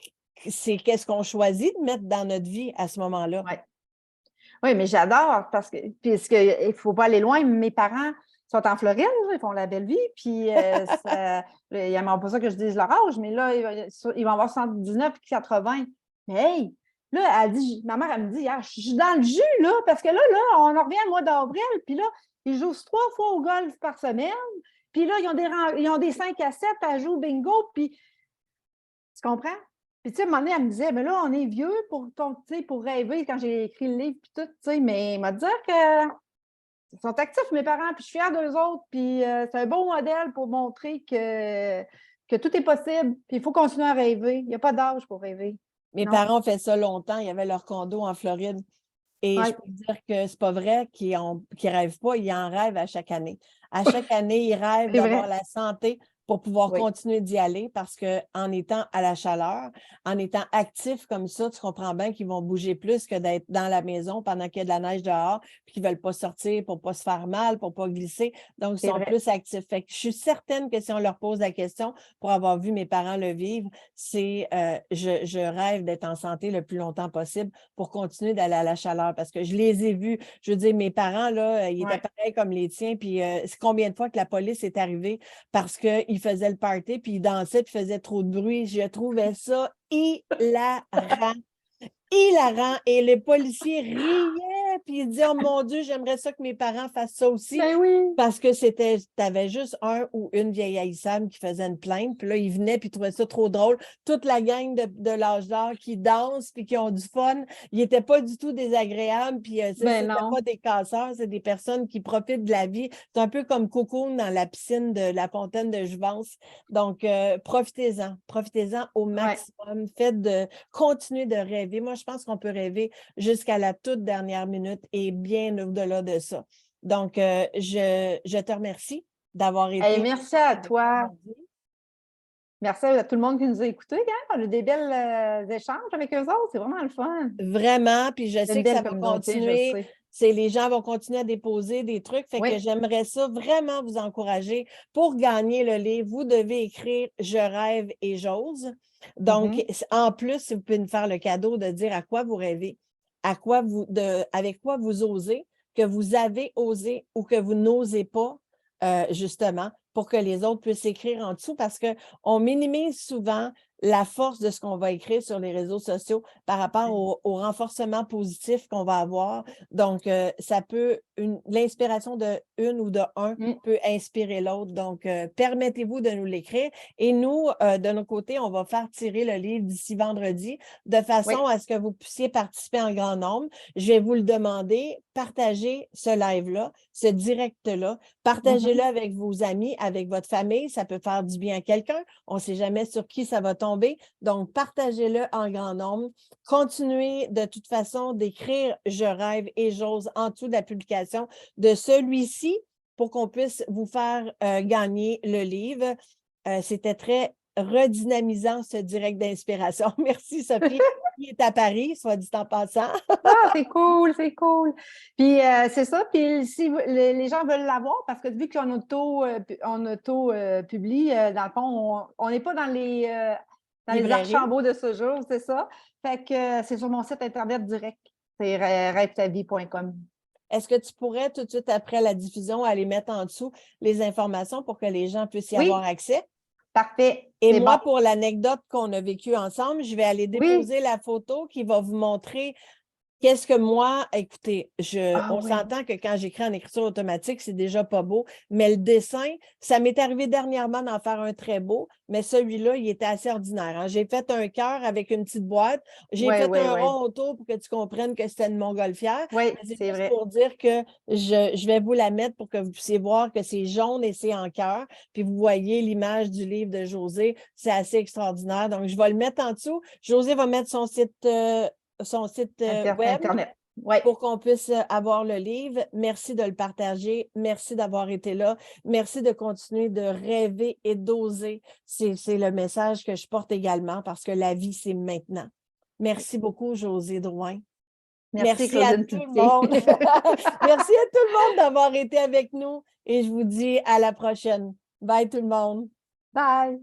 c'est qu'est-ce qu'on choisit de mettre dans notre vie à ce moment-là? Oui, mais j'adore parce que, puisqu'il ne faut pas aller loin, mes parents sont en Floride, ils font la belle vie, puis ils n'aiment pas ça que je dise leur âge, mais là, ils vont avoir 79 et 80. Mais hey, là, ma mère, elle me dit, je suis dans le jus, là, parce que là, on en revient au mois d'avril, puis là, ils jouent 3 fois au golf par semaine, puis là, ils ont des 5 à 7 à jouer au bingo, puis tu comprends? Puis, tu sais, à un moment donné, elle me disait, mais là, on est vieux pour rêver quand j'ai écrit le livre, puis tout, tu sais, mais il m'a dit que ils sont actifs, mes parents, puis je suis fière d'eux autres, puis c'est un beau modèle pour montrer que tout est possible, puis il faut continuer à rêver. Il n'y a pas d'âge pour rêver. Mes parents ont fait ça longtemps, ils avaient leur condo en Floride. Et je peux dire que c'est pas vrai qu'ils rêvent pas, ils en rêvent à chaque année. À chaque année, ils rêvent d'avoir la santé pour pouvoir Oui. continuer d'y aller parce qu'en étant à la chaleur, en étant actifs comme ça, tu comprends bien qu'ils vont bouger plus que d'être dans la maison pendant qu'il y a de la neige dehors puis qu'ils ne veulent pas sortir pour ne pas se faire mal, pour ne pas glisser. Donc, ils C'est sont vrai. plus actifs. Fait que je suis certaine que si on leur pose la question, pour avoir vu mes parents le vivre, c'est je rêve d'être en santé le plus longtemps possible pour continuer d'aller à la chaleur parce que je les ai vus. Je veux dire, mes parents, là, ils étaient Ouais. pareils comme les tiens. Puis, c'est combien de fois que la police est arrivée parce qu'ils faisaient le party, puis ils dansaient, puis faisaient trop de bruit. Je trouvais ça hilarant. Hilarant. Et les policiers riaient, puis ils disaient, oh mon Dieu, j'aimerais ça que mes parents fassent ça aussi. Ben oui. Parce que tu avais juste un ou une vieille haïssable qui faisait une plainte, puis là, ils venaient, puis ils trouvaient ça trop drôle. Toute la gang de l'âge d'or qui dansent, puis qui ont du fun, ils n'étaient pas du tout désagréables, puis Ben c'était non. pas des casseurs, c'est des personnes qui profitent de la vie. C'est un peu comme Cocoon dans la piscine de la fontaine de Jouvence. Donc, profitez-en au Ouais. maximum. Continuer de rêver. Moi, je pense qu'on peut rêver jusqu'à la toute dernière minute et bien au-delà de ça. Donc, je te remercie d'avoir Hey, été merci à avec moi toi. aujourd'hui. Merci à tout le monde qui nous a écoutés. Hein? On a eu des belles échanges avec eux autres. C'est vraiment le fun. Vraiment, puis je C'est sais une que ça belle va communauté, je continuer. sais. Les gens vont continuer à déposer des trucs. Fait que Oui. j'aimerais ça vraiment vous encourager. Pour gagner le livre, vous devez écrire Je rêve et j'ose. Donc, en plus, si vous pouvez nous faire le cadeau de dire à quoi vous rêvez, avec quoi vous osez, que vous avez osé ou que vous n'osez pas, justement, pour que les autres puissent écrire en dessous parce qu'on minimise souvent la force de ce qu'on va écrire sur les réseaux sociaux par rapport au renforcement positif qu'on va avoir. Donc, ça peut, l'inspiration de une ou de un peut inspirer l'autre. Donc, permettez-vous de nous l'écrire. Et nous, de notre côté, on va faire tirer le livre d'ici vendredi de façon à ce que vous puissiez participer en grand nombre. Je vais vous le demander, partagez ce live-là, ce direct-là, partagez-le avec vos amis, avec votre famille. Ça peut faire du bien à quelqu'un. On ne sait jamais sur qui ça va tomber. Donc, partagez-le en grand nombre. Continuez de toute façon d'écrire Je rêve et j'ose en dessous de la publication de celui-ci pour qu'on puisse vous faire gagner le livre. C'était très redynamisant ce direct d'inspiration. Merci Sophie, qui est à Paris, soit dit en passant. Ah, c'est cool, c'est cool. Puis c'est ça. Puis si les gens veulent l'avoir, parce que vu qu'on auto-publie, dans le fond, on n'est pas dans les Archambault de ce jour, c'est ça. Fait que c'est sur mon site Internet direct. C'est rêvetavie.com. Est-ce que tu pourrais tout de suite après la diffusion aller mettre en dessous les informations pour que les gens puissent y avoir accès? Parfait. Et moi, bon. pour l'anecdote qu'on a vécue ensemble, je vais aller déposer la photo qui va vous montrer qu'est-ce que moi, écoutez, on s'entend que quand j'écris en écriture automatique, c'est déjà pas beau, mais le dessin, ça m'est arrivé dernièrement d'en faire un très beau, mais celui-là, il était assez ordinaire. Hein. J'ai fait un cœur avec une petite boîte, j'ai fait un rond autour pour que tu comprennes que c'était une montgolfière. Oui, c'est juste vrai. Pour dire que je vais vous la mettre pour que vous puissiez voir que c'est jaune et c'est en cœur, puis vous voyez l'image du livre de Josée, c'est assez extraordinaire. Donc, je vais le mettre en dessous. Josée va mettre son site web pour qu'on puisse avoir le livre. Merci de le partager. Merci d'avoir été là. Merci de continuer de rêver et d'oser. C'est le message que je porte également parce que la vie, c'est maintenant. Merci beaucoup, Josée Drouin. Merci à tout le monde. Merci à tout le monde d'avoir été avec nous et je vous dis à la prochaine. Bye tout le monde. Bye.